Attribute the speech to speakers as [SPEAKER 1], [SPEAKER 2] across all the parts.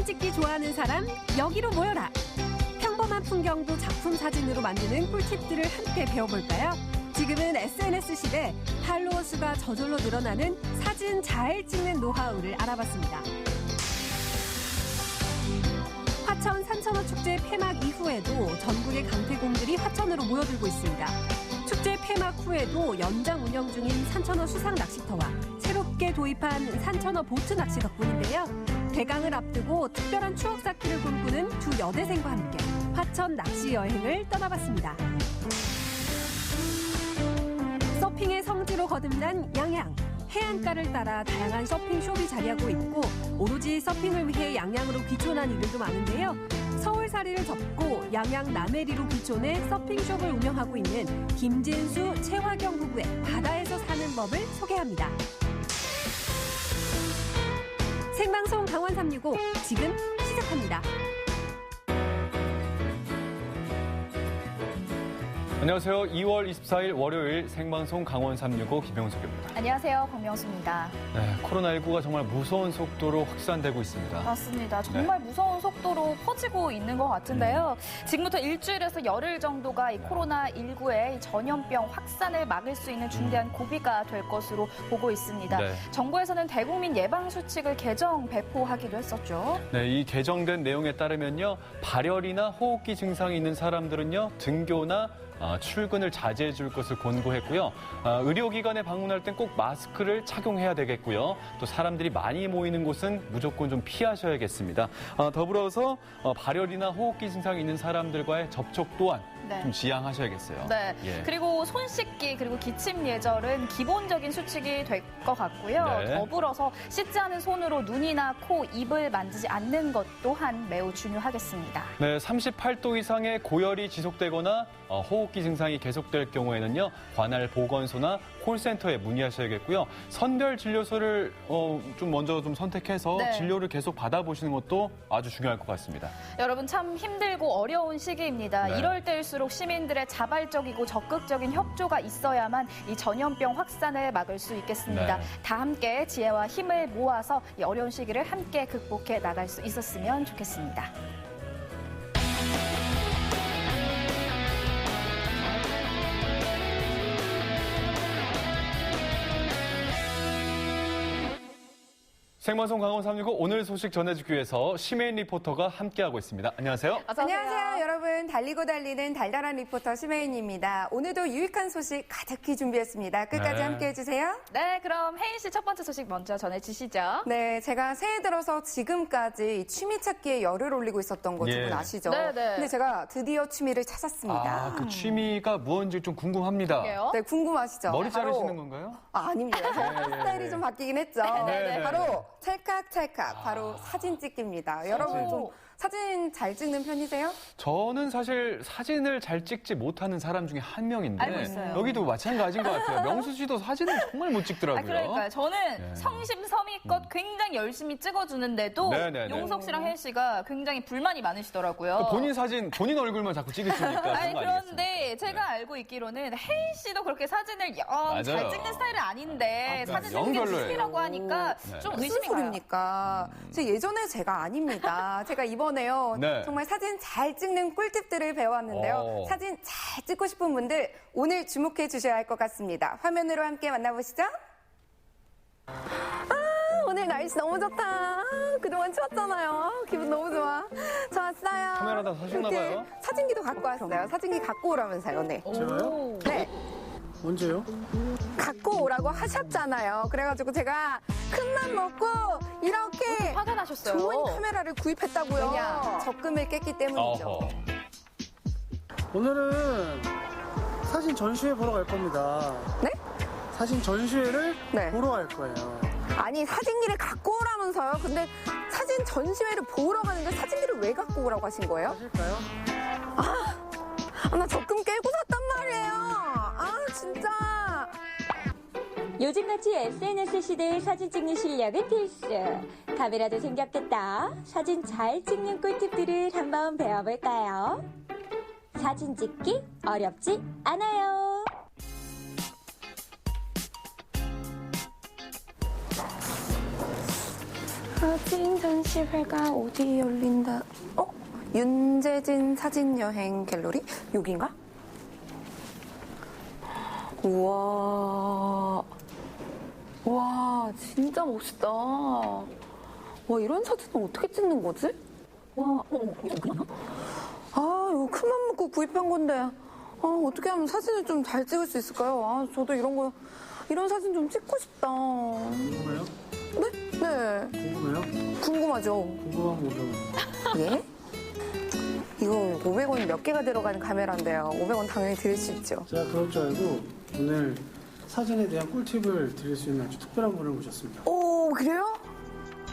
[SPEAKER 1] 찍기 좋아하는 사람 여기로 모여라. 평범한 풍경도 작품 사진으로 만드는 꿀팁들을 함께 배워볼까요? 지금은 SNS 시대, 팔로워 수가 저절로 늘어나는 사진 잘 찍는 노하우를 알아봤습니다. 화천 산천어 축제 폐막 이후에도 전국의 강태공들이 화천으로 모여들고 있습니다. 축제 폐막 후에도 연장 운영 중인 산천어 수상 낚시터와 새롭게 도입한 산천어 보트 낚시 덕분인데요. 개강을 앞두고 특별한 추억 쌓기를 꿈꾸는 두 여대생과 함께 화천 낚시 여행을 떠나봤습니다. 서핑의 성지로 거듭난 양양. 해안가를 따라 다양한 서핑숍이 자리하고 있고 오로지 서핑을 위해 양양으로 귀촌한 이들도 많은데요. 서울살이를 접고 양양 남해리로 귀촌해 서핑숍을 운영하고 있는 김진수, 최화경 부부의 바다에서 사는 법을 소개합니다. 생방송 강원 365 지금 시작합니다.
[SPEAKER 2] 안녕하세요. 2월 24일 월요일 생방송 강원 365 김영석입니다.
[SPEAKER 3] 안녕하세요. 박명수입니다.
[SPEAKER 2] 네, 코로나19가 정말 무서운 속도로 확산되고 있습니다.
[SPEAKER 3] 맞습니다. 정말 무서운 속도로 퍼지고 있는 것 같은데요. 지금부터 일주일에서 열흘 정도가 이 코로나19의 전염병 확산을 막을 수 있는 중대한 고비가 될 것으로 보고 있습니다.
[SPEAKER 2] 네.
[SPEAKER 3] 정부에서는 대국민 예방수칙을 개정 배포하기도 했었죠.
[SPEAKER 2] 네, 이 개정된 내용에 따르면요. 발열이나 호흡기 증상이 있는 사람들은요. 등교나 출근을 자제해 줄 것을 권고했고요. 의료기관에 방문할 땐 꼭 마스크를 착용해야 되겠고요. 또 사람들이 많이 모이는 곳은 무조건 좀 피하셔야겠습니다. 더불어서 발열이나 호흡기 증상이 있는 사람들과의 접촉 또한 좀 지양하셔야겠어요.
[SPEAKER 3] 네.
[SPEAKER 2] 예.
[SPEAKER 3] 그리고 손 씻기 그리고 기침 예절은 기본적인 수칙이 될 것 같고요.
[SPEAKER 2] 네.
[SPEAKER 3] 더불어서 씻지 않은 손으로 눈이나 코, 입을 만지지 않는 것 또한 매우 중요하겠습니다.
[SPEAKER 2] 네, 38도 이상의 고열이 지속되거나 호흡기 증상이 계속될 경우에는요. 관할 보건소나 콜센터에 문의하셔야겠고요. 선별 진료소를 좀 먼저 좀 선택해서
[SPEAKER 3] 네.
[SPEAKER 2] 진료를 계속 받아보시는 것도 아주 중요할 것 같습니다.
[SPEAKER 3] 여러분 참 힘들고 어려운 시기입니다.
[SPEAKER 2] 네.
[SPEAKER 3] 이럴 때일수록 시민들의 자발적이고 적극적인 협조가 있어야만 이 전염병 확산을 막을 수 있겠습니다.
[SPEAKER 2] 네.
[SPEAKER 3] 다 함께 지혜와 힘을 모아서 이 어려운 시기를 함께 극복해 나갈 수 있었으면 좋겠습니다.
[SPEAKER 2] 생방송 강원 365 오늘 소식 전해주기 위해서 심혜인 리포터가 함께하고 있습니다. 안녕하세요.
[SPEAKER 4] 안녕하세요. 여러분. 달리고 달리는 달달한 리포터 심혜인입니다. 오늘도 유익한 소식 가득히 준비했습니다. 끝까지
[SPEAKER 2] 네.
[SPEAKER 4] 함께해 주세요.
[SPEAKER 3] 네, 그럼 혜인 씨 첫 번째 소식 먼저 전해주시죠.
[SPEAKER 4] 네, 제가 새해 들어서 지금까지 이 취미 찾기에 열을 올리고 있었던 거
[SPEAKER 2] 예.
[SPEAKER 4] 두분 아시죠?
[SPEAKER 3] 네.
[SPEAKER 4] 근데 제가 드디어 취미를 찾았습니다.
[SPEAKER 2] 그 취미가 무언지 좀 궁금합니다.
[SPEAKER 3] 그게요?
[SPEAKER 4] 네, 궁금하시죠?
[SPEAKER 2] 머리
[SPEAKER 4] 바로-
[SPEAKER 2] 자르시는 건가요?
[SPEAKER 4] 아닙니다. 스타일이 좀 바뀌긴 했죠.
[SPEAKER 2] 네.
[SPEAKER 4] 바로 찰칵찰칵, 바로 사진 찍기입니다. 여러분 좀 사진 잘 찍는 편이세요?
[SPEAKER 2] 저는 사실 사진을 잘 찍지 못하는 사람 중에 한 명인데
[SPEAKER 3] 알고 있어요.
[SPEAKER 2] 여기도 마찬가지인 것 같아요. 명수 씨도 사진을 정말 못 찍더라고요.
[SPEAKER 3] 그러니까요. 저는
[SPEAKER 2] 네.
[SPEAKER 3] 성심성의껏 굉장히 열심히 찍어주는데도
[SPEAKER 2] 네네네.
[SPEAKER 3] 용석 씨랑 혜인 씨가 굉장히 불만이 많으시더라고요.
[SPEAKER 2] 본인 사진, 본인 얼굴만 자꾸 찍으시니까 그런
[SPEAKER 3] 아니
[SPEAKER 2] 거
[SPEAKER 3] 그런데
[SPEAKER 2] 아니겠어요?
[SPEAKER 3] 제가 알고 있기로는 혜인 씨도 그렇게 사진을 영
[SPEAKER 2] 맞아요.
[SPEAKER 3] 잘 찍는 스타일은 아닌데 사진
[SPEAKER 2] 영
[SPEAKER 3] 찍는 게
[SPEAKER 2] 별로예요.
[SPEAKER 3] 취미라고 하니까
[SPEAKER 2] 네.
[SPEAKER 3] 좀
[SPEAKER 4] 무슨
[SPEAKER 3] 의심이 가요.
[SPEAKER 4] 소리입니까? 예전에 제가 아닙니다. 제가 이번에요.
[SPEAKER 2] 네.
[SPEAKER 4] 정말 사진 잘 찍는 꿀팁들을 배워왔는데요.
[SPEAKER 2] 오.
[SPEAKER 4] 사진 잘 찍고 싶은 분들 오늘 주목해 주셔야 할 것 같습니다. 화면으로 함께 만나보시죠. 오늘 날씨 너무 좋다. 그동안 추웠잖아요. 기분 너무 좋아. 저 왔어요.
[SPEAKER 2] 카메라 다 사셨나
[SPEAKER 4] 이렇게
[SPEAKER 2] 봐요?
[SPEAKER 4] 사진기도 갖고 왔어요. 사진기 갖고 오라면서요. 네.
[SPEAKER 3] 오.
[SPEAKER 4] 네.
[SPEAKER 5] 언제요?
[SPEAKER 4] 갖고 오라고 하셨잖아요. 그래가지고 제가 큰 맘 먹고 이렇게
[SPEAKER 3] 화가 나셨어요.
[SPEAKER 4] 좋은 카메라를 구입했다고요.
[SPEAKER 3] 왜냐?
[SPEAKER 4] 적금을 깼기 때문이죠.
[SPEAKER 2] 어허.
[SPEAKER 5] 오늘은 사진 전시회 보러 갈 겁니다.
[SPEAKER 4] 네?
[SPEAKER 5] 사진 전시회를
[SPEAKER 4] 네.
[SPEAKER 5] 보러 갈 거예요.
[SPEAKER 4] 아니 사진기를 갖고 오라면서요. 근데 사진 전시회를 보러 가는데 사진기를 왜 갖고 오라고 하신 거예요?
[SPEAKER 5] 하실까요?
[SPEAKER 4] 나 적금 깨고 샀단 말이에요. 진짜.
[SPEAKER 6] 요즘같이 SNS 시대의 사진 찍는 실력은 필수. 카메라도 생겼겠다. 사진 잘 찍는 꿀팁들을 한번 배워볼까요? 사진 찍기 어렵지 않아요.
[SPEAKER 4] 사진 전시회가 어디 열린다? 윤재진 사진여행 갤러리? 여긴가? 우와. 와, 진짜 멋있다. 와, 이런 사진은 어떻게 찍는 거지? 와, 아, 이거 큰맘 먹고 구입한 건데. 어떻게 하면 사진을 좀 잘 찍을 수 있을까요? 저도 이런 사진 좀 찍고 싶다.
[SPEAKER 5] 궁금해요?
[SPEAKER 4] 네?
[SPEAKER 5] 궁금해요?
[SPEAKER 4] 궁금하죠?
[SPEAKER 5] 궁금한 거죠.
[SPEAKER 4] 예? 이거 500원 몇 개가 들어가는 카메라인데요. 500원 당연히 드릴 수 있죠.
[SPEAKER 5] 제가 그럴 줄 알고 오늘 사진에 대한 꿀팁을 드릴 수 있는 아주 특별한 분을 모셨습니다.
[SPEAKER 4] 오, 그래요?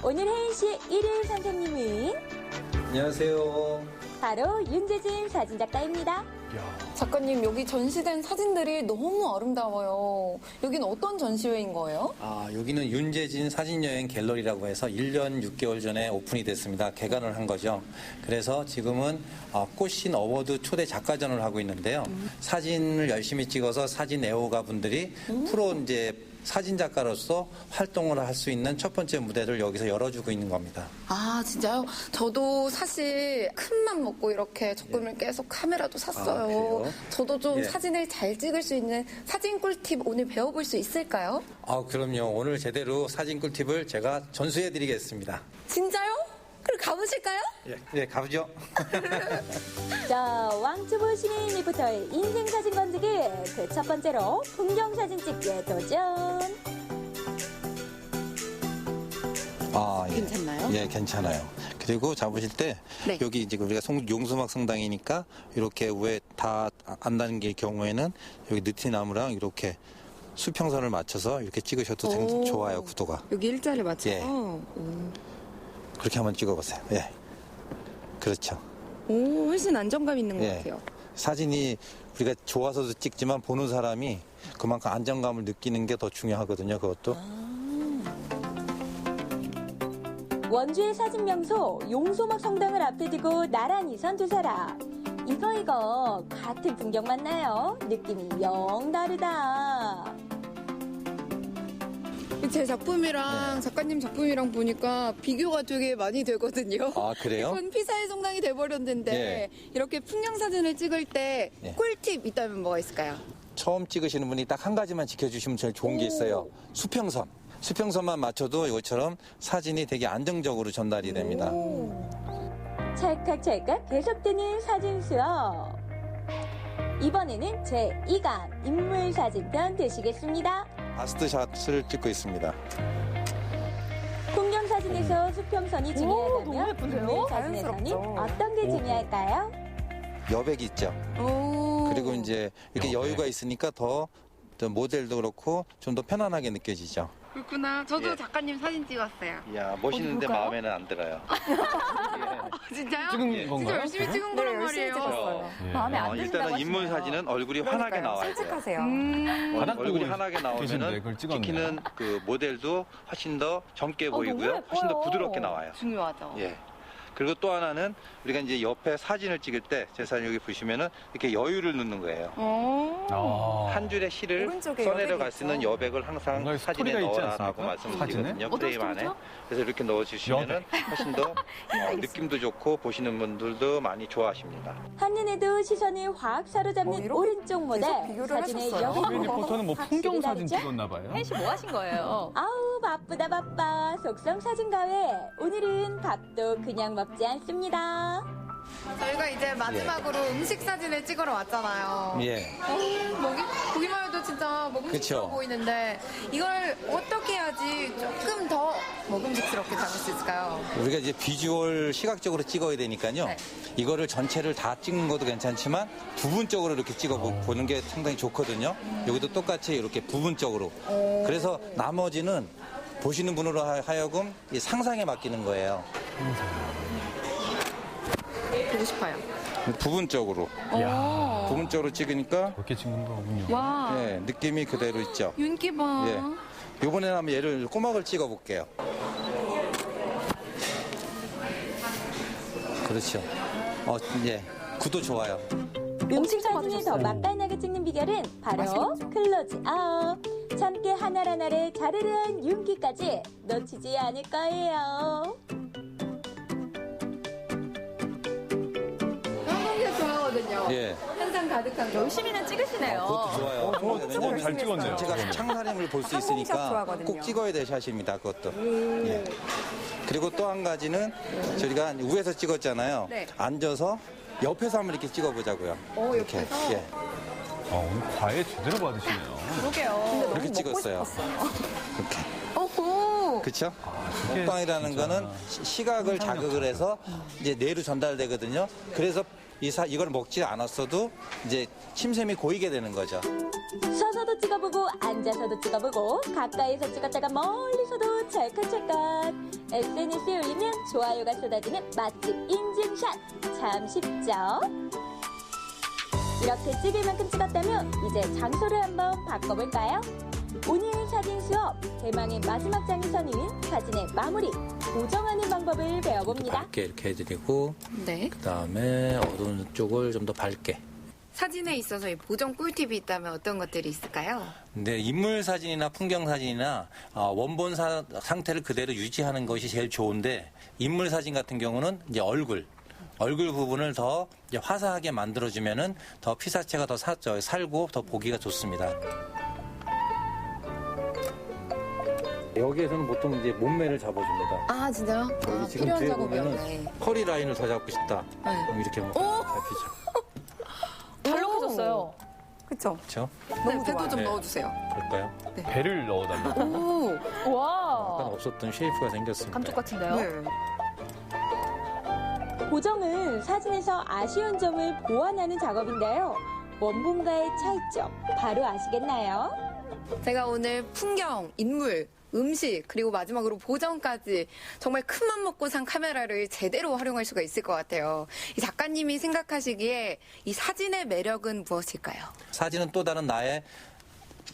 [SPEAKER 6] 오늘 혜인 씨의 일일 선생님은
[SPEAKER 7] 안녕하세요.
[SPEAKER 6] 바로 윤재진 사진작가입니다.
[SPEAKER 4] 작가님, 여기 전시된 사진들이 너무 아름다워요. 여긴 어떤 전시회인 거예요?
[SPEAKER 7] 여기는 윤재진 사진여행 갤러리라고 해서 1년 6개월 전에 오픈이 됐습니다. 개관을 한 거죠. 그래서 지금은 꽃신 어워드 초대 작가전을 하고 있는데요. 사진을 열심히 찍어서 사진 애호가 분들이 프로 이제 사진 작가로서 활동을 할 수 있는 첫 번째 무대를 여기서 열어주고 있는 겁니다.
[SPEAKER 4] 아, 진짜요? 저도 사실 큰맘 먹고 이렇게 적금을 깨서 카메라도 샀어요.
[SPEAKER 7] 그래요?
[SPEAKER 4] 저도 좀
[SPEAKER 7] 예.
[SPEAKER 4] 사진을 잘 찍을 수 있는 사진 꿀팁 오늘 배워볼 수 있을까요?
[SPEAKER 7] 그럼요. 오늘 제대로 사진 꿀팁을 제가 전수해드리겠습니다.
[SPEAKER 4] 진짜요? 그럼 가보실까요?
[SPEAKER 7] 예, 가보죠.
[SPEAKER 6] 자, 왕초보 신인 리포터의 인생사진 건지기 그 첫 번째로 풍경사진 찍기에 도전.
[SPEAKER 7] 예.
[SPEAKER 4] 괜찮나요?
[SPEAKER 7] 예, 괜찮아요. 그리고 잡으실 때
[SPEAKER 4] 네.
[SPEAKER 7] 여기 이제 우리가 용수막 성당이니까 이렇게 위에 다 안 닿는 경우에는 여기 느티나무랑 이렇게 수평선을 맞춰서 이렇게 찍으셔도
[SPEAKER 4] 오.
[SPEAKER 7] 좋아요, 구도가.
[SPEAKER 4] 여기 일자를 맞춰서?
[SPEAKER 7] 예. 그렇게 한번 찍어보세요. 예. 그렇죠.
[SPEAKER 4] 오, 훨씬 안정감 있는 것
[SPEAKER 7] 예.
[SPEAKER 4] 같아요.
[SPEAKER 7] 사진이 우리가 좋아서도 찍지만 보는 사람이 그만큼 안정감을 느끼는 게 더 중요하거든요, 그것도.
[SPEAKER 6] 원주의 사진 명소 용소막 성당을 앞에 두고 나란히 선 두 사람. 이거 같은 풍경 맞나요? 느낌이 영 다르다.
[SPEAKER 4] 제 작품이랑 작가님 작품이랑 보니까 비교가 되게 많이 되거든요.
[SPEAKER 7] 아, 그래요?
[SPEAKER 4] 이건 피사의 성당이 돼버렸는데
[SPEAKER 7] 예.
[SPEAKER 4] 이렇게 풍경 사진을 찍을 때
[SPEAKER 7] 예.
[SPEAKER 4] 꿀팁 있다면 뭐가 있을까요?
[SPEAKER 7] 처음 찍으시는 분이 딱 한 가지만 지켜주시면 제일 좋은 게 있어요. 수평선. 수평선만 맞춰도 이것처럼 사진이 되게 안정적으로 전달이 됩니다.
[SPEAKER 6] 찰칵찰칵 계속되는 사진 수업. 이번에는 제2강 인물사진편 되시겠습니다.
[SPEAKER 7] 바스트샷을 찍고 있습니다.
[SPEAKER 6] 풍경사진에서 수평선이 중요하다면
[SPEAKER 3] 너무 예쁜데요?
[SPEAKER 6] 인물사진에서는
[SPEAKER 4] 자연스럽죠.
[SPEAKER 6] 어떤 게 중요할까요?
[SPEAKER 7] 여백이 있죠. 그리고 이제 이렇게 여유가 있으니까 더 모델도 그렇고 좀 더 편안하게 느껴지죠.
[SPEAKER 4] 그렇구나. 저도
[SPEAKER 7] 예.
[SPEAKER 4] 작가님 사진 찍었어요.
[SPEAKER 7] 이야, 멋있는데
[SPEAKER 3] 볼까요?
[SPEAKER 7] 마음에는 안 들어요.
[SPEAKER 4] 진짜요?
[SPEAKER 2] 찍은
[SPEAKER 4] 진짜
[SPEAKER 2] 건가요?
[SPEAKER 4] 열심히 찍은 거란 말이에요.
[SPEAKER 3] 마음에 안 든다고
[SPEAKER 7] 일단은 인물
[SPEAKER 3] 하시네요.
[SPEAKER 7] 사진은 얼굴이 환하게 나와야 돼요.
[SPEAKER 2] 바닥
[SPEAKER 7] 얼굴이
[SPEAKER 2] 보고
[SPEAKER 7] 환하게
[SPEAKER 2] 계신데
[SPEAKER 7] 나오면은
[SPEAKER 2] 그걸 찍었네요.
[SPEAKER 7] 찍히는 그 모델도 훨씬 더 젊게
[SPEAKER 3] 너무
[SPEAKER 7] 보이고요. 훨씬 더
[SPEAKER 3] 예뻐요.
[SPEAKER 7] 부드럽게 나와요.
[SPEAKER 3] 중요하죠.
[SPEAKER 7] 예. 그리고 또 하나는 우리가 이제 옆에 사진을 찍을 때 제 사진 여기 보시면은 이렇게 여유를 넣는 거예요. 한 줄의 시를
[SPEAKER 4] 오른쪽에
[SPEAKER 7] 써내려
[SPEAKER 4] 여백이
[SPEAKER 7] 갈 수 있는
[SPEAKER 4] 있죠.
[SPEAKER 7] 여백을 항상
[SPEAKER 2] 뭔가
[SPEAKER 7] 사진에
[SPEAKER 2] 스토리가 있지
[SPEAKER 7] 넣어라라고
[SPEAKER 2] 않습니까?
[SPEAKER 7] 말씀을
[SPEAKER 2] 사진에?
[SPEAKER 7] 드리거든요.
[SPEAKER 3] 어떤
[SPEAKER 7] 프레임 안에.
[SPEAKER 3] 스토리죠?
[SPEAKER 7] 그래서 이렇게 넣어주시면은 훨씬 더 느낌도 좋고 보시는 분들도 많이 좋아하십니다.
[SPEAKER 6] 한눈에도 시선을 확 사로잡는
[SPEAKER 4] 이렇게
[SPEAKER 6] 오른쪽 모델.
[SPEAKER 4] 계속 비교를
[SPEAKER 6] 사진의
[SPEAKER 4] 하셨어요.
[SPEAKER 6] 여백이
[SPEAKER 2] 이 리포터는 뭐
[SPEAKER 6] 확실히
[SPEAKER 2] 풍경사진
[SPEAKER 6] 다르죠?
[SPEAKER 2] 찍었나 봐요.
[SPEAKER 3] 혜인 씨 뭐 하신 거예요?
[SPEAKER 6] 아우 바쁘다 바빠 속성 사진가회. 오늘은 밥도 그냥 먹지 않습니다.
[SPEAKER 4] 저희가 이제 마지막으로 음식 사진을 찍으러 왔잖아요.
[SPEAKER 7] 예.
[SPEAKER 4] 보기만 해도 진짜 먹음직스러워
[SPEAKER 7] 그쵸.
[SPEAKER 4] 보이는데 이걸 어떻게 해야지 조금 더 먹음직스럽게 담을 수 있을까요?
[SPEAKER 7] 우리가 이제 비주얼 시각적으로 찍어야 되니까요.
[SPEAKER 4] 네.
[SPEAKER 7] 이거를 전체를 다 찍는 것도 괜찮지만 부분적으로 이렇게 찍어 보는 게 상당히 좋거든요. 여기도 똑같이 이렇게 부분적으로. 그래서 나머지는 보시는 분으로 하여금 이 상상에 맡기는 거예요.
[SPEAKER 4] 보고 싶어요.
[SPEAKER 7] 부분적으로. 부분적으로 찍으니까
[SPEAKER 2] 그렇게 찍는 거군요.
[SPEAKER 4] 와,
[SPEAKER 7] 예, 느낌이 그대로 있죠.
[SPEAKER 4] 윤기 봐.
[SPEAKER 7] 예. 이번에는 한번 얘를 꼬막을 찍어 볼게요. 그렇죠. 예. 구도 좋아요.
[SPEAKER 6] 음식 사진을 더 맛깔나게 찍는 비결은 바로 클로즈업. 3개 하나하나의 자르르한 윤기까지 놓치지 않을 거예요.
[SPEAKER 4] 평상시에 좋아하거든요.
[SPEAKER 7] 예.
[SPEAKER 4] 한상 가득한 거.
[SPEAKER 3] 열심히는 찍으시네요.
[SPEAKER 7] 그것도 좋아요.
[SPEAKER 2] 저건 잘 찍었네요.
[SPEAKER 7] 제가 창사령을 볼 수 있으니까 꼭 찍어야 될 샷입니다. 그것도. 예. 그리고 또 한 가지는 저희가 위에서 찍었잖아요.
[SPEAKER 4] 네.
[SPEAKER 7] 앉아서 옆에서 한번 이렇게 찍어보자고요. 이렇게.
[SPEAKER 4] 옆에서?
[SPEAKER 7] 예.
[SPEAKER 2] 오늘 과외 제대로 받으시네요.
[SPEAKER 3] 그러게요.
[SPEAKER 7] 그렇게 찍었어요. 이렇게.
[SPEAKER 4] 어허.
[SPEAKER 7] 그렇죠?
[SPEAKER 2] 이게
[SPEAKER 7] 먹방이라는 거는 시각을 자극을 해서 이제 뇌로 전달되거든요. 그래서 이걸 먹지 않았어도 이제 침샘이 고이게 되는 거죠.
[SPEAKER 6] 서서도 찍어보고 앉아서도 찍어보고 가까이서 찍었다가 멀리서도 찰칵찰칵. SNS에 올리면 좋아요가 쏟아지는 맛집 인증샷. 참 쉽죠? 이렇게 찍을 만큼 찍었다면 이제 장소를 한번 바꿔볼까요? 오늘 사진 수업 대망의 마지막 장에서는 사진의 마무리, 고정하는 방법을 배워봅니다.
[SPEAKER 7] 밝게 이렇게 해드리고
[SPEAKER 4] 네.
[SPEAKER 7] 그다음에 어두운 쪽을 좀 더 밝게.
[SPEAKER 4] 사진에 있어서 이 보정 꿀팁이 있다면 어떤 것들이 있을까요?
[SPEAKER 7] 근데 인물 사진이나 풍경 사진이나 원본 상태를 그대로 유지하는 것이 제일 좋은데 인물 사진 같은 경우는 이제 얼굴 부분을 더 이제 화사하게 만들어주면은 더 피사체가 더 살고 더 보기가 좋습니다. 여기에서는 보통 이제 몸매를 잡아줍니다.
[SPEAKER 4] 아, 진짜요?
[SPEAKER 7] 여기 지금 뒤에 보면은 허리 라인을 더 잡고 싶다.
[SPEAKER 4] 네.
[SPEAKER 7] 그럼 이렇게 하면 잡히죠.
[SPEAKER 3] 잘 넣어줬어요.
[SPEAKER 4] 그쵸?
[SPEAKER 7] 그렇죠?
[SPEAKER 4] 너무 배도 좀 넣어주세요.
[SPEAKER 7] 그럴까요?
[SPEAKER 2] 배를 넣어달라고.
[SPEAKER 4] 오.
[SPEAKER 3] 와.
[SPEAKER 7] 약간 없었던 쉐이프가 생겼습니다.
[SPEAKER 3] 감쪽 같은데요?
[SPEAKER 4] 네.
[SPEAKER 6] 고정은 사진에서 아쉬운 점을 보완하는 작업인데요. 원본과의 차이점 바로 아시겠나요?
[SPEAKER 4] 제가 오늘 풍경, 인물, 음식, 그리고 마지막으로 보정까지 정말 큰맘 먹고 산 카메라를 제대로 활용할 수가 있을 것 같아요. 이 작가님이 생각하시기에 이 사진의 매력은 무엇일까요?
[SPEAKER 7] 사진은 또 다른 나의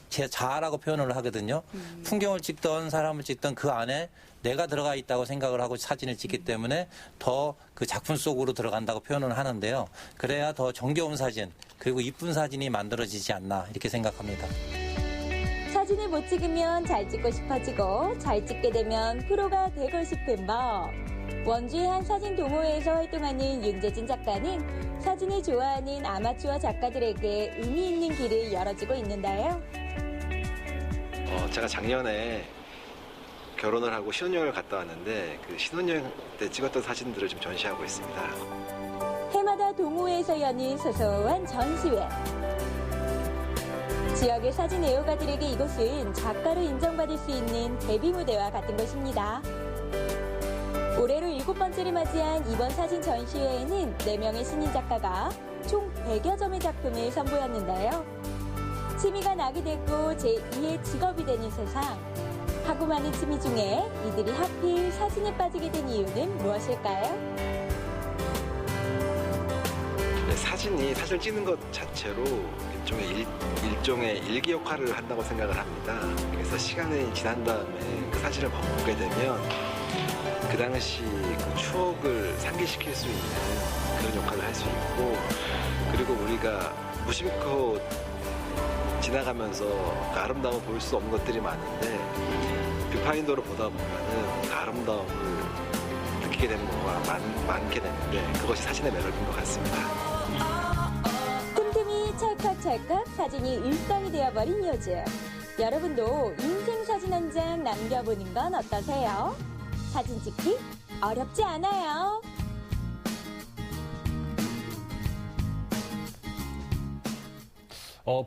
[SPEAKER 7] 제 자아라고 표현을 하거든요. 풍경을 찍던 사람을 찍던 그 안에 내가 들어가 있다고 생각을 하고 사진을 찍기 때문에 더 그 작품 속으로 들어간다고 표현을 하는데요. 그래야 더 정겨운 사진 그리고 이쁜 사진이 만들어지지 않나 이렇게 생각합니다.
[SPEAKER 6] 사진을 못 찍으면 잘 찍고 싶어지고 잘 찍게 되면 프로가 되고 싶은 법. 원주의 한 사진 동호회에서 활동하는 윤재진 작가는 사진을 좋아하는 아마추어 작가들에게 의미 있는 길을 열어주고 있는데요.
[SPEAKER 8] 제가 작년에 결혼을 하고 신혼여행을 갔다 왔는데 그 신혼여행 때 찍었던 사진들을 좀 전시하고 있습니다.
[SPEAKER 6] 해마다 동호회에서 여는 소소한 전시회. 지역의 사진 애호가들에게 이곳은 작가로 인정받을 수 있는 데뷔 무대와 같은 곳입니다. 올해로 7번째를 맞이한 이번 사진 전시회에는 4명의 신인 작가가 총 100여 점의 작품을 선보였는데요. 취미가 낙이 되고 제2의 직업이 되는 세상. 하고 많은 취미 중에 이들이 하필 사진에 빠지게 된 이유는 무엇일까요?
[SPEAKER 8] 네, 사진을 찍는 것 자체로 일종의 일기 역할을 한다고 생각을 합니다. 그래서 시간이 지난 다음에 그 사진을 보게 되면 그 당시 그 추억을 상기시킬 수 있는 그런 역할을 할 수 있고, 그리고 우리가 무심코 지나가면서 그 아름다움을 볼 수 없는 것들이 많은데 뷰파인더로 보다 보면은 그 아름다움을 느끼게 되는 경우가 많게 되는데 그것이 사진의 매력인 것 같습니다.
[SPEAKER 6] 틈틈이 찰칵찰칵 사진이 일상이 되어버린 요즘. 여러분도 인생 사진 한 장 남겨보는 건 어떠세요? 사진 찍기 어렵지 않아요.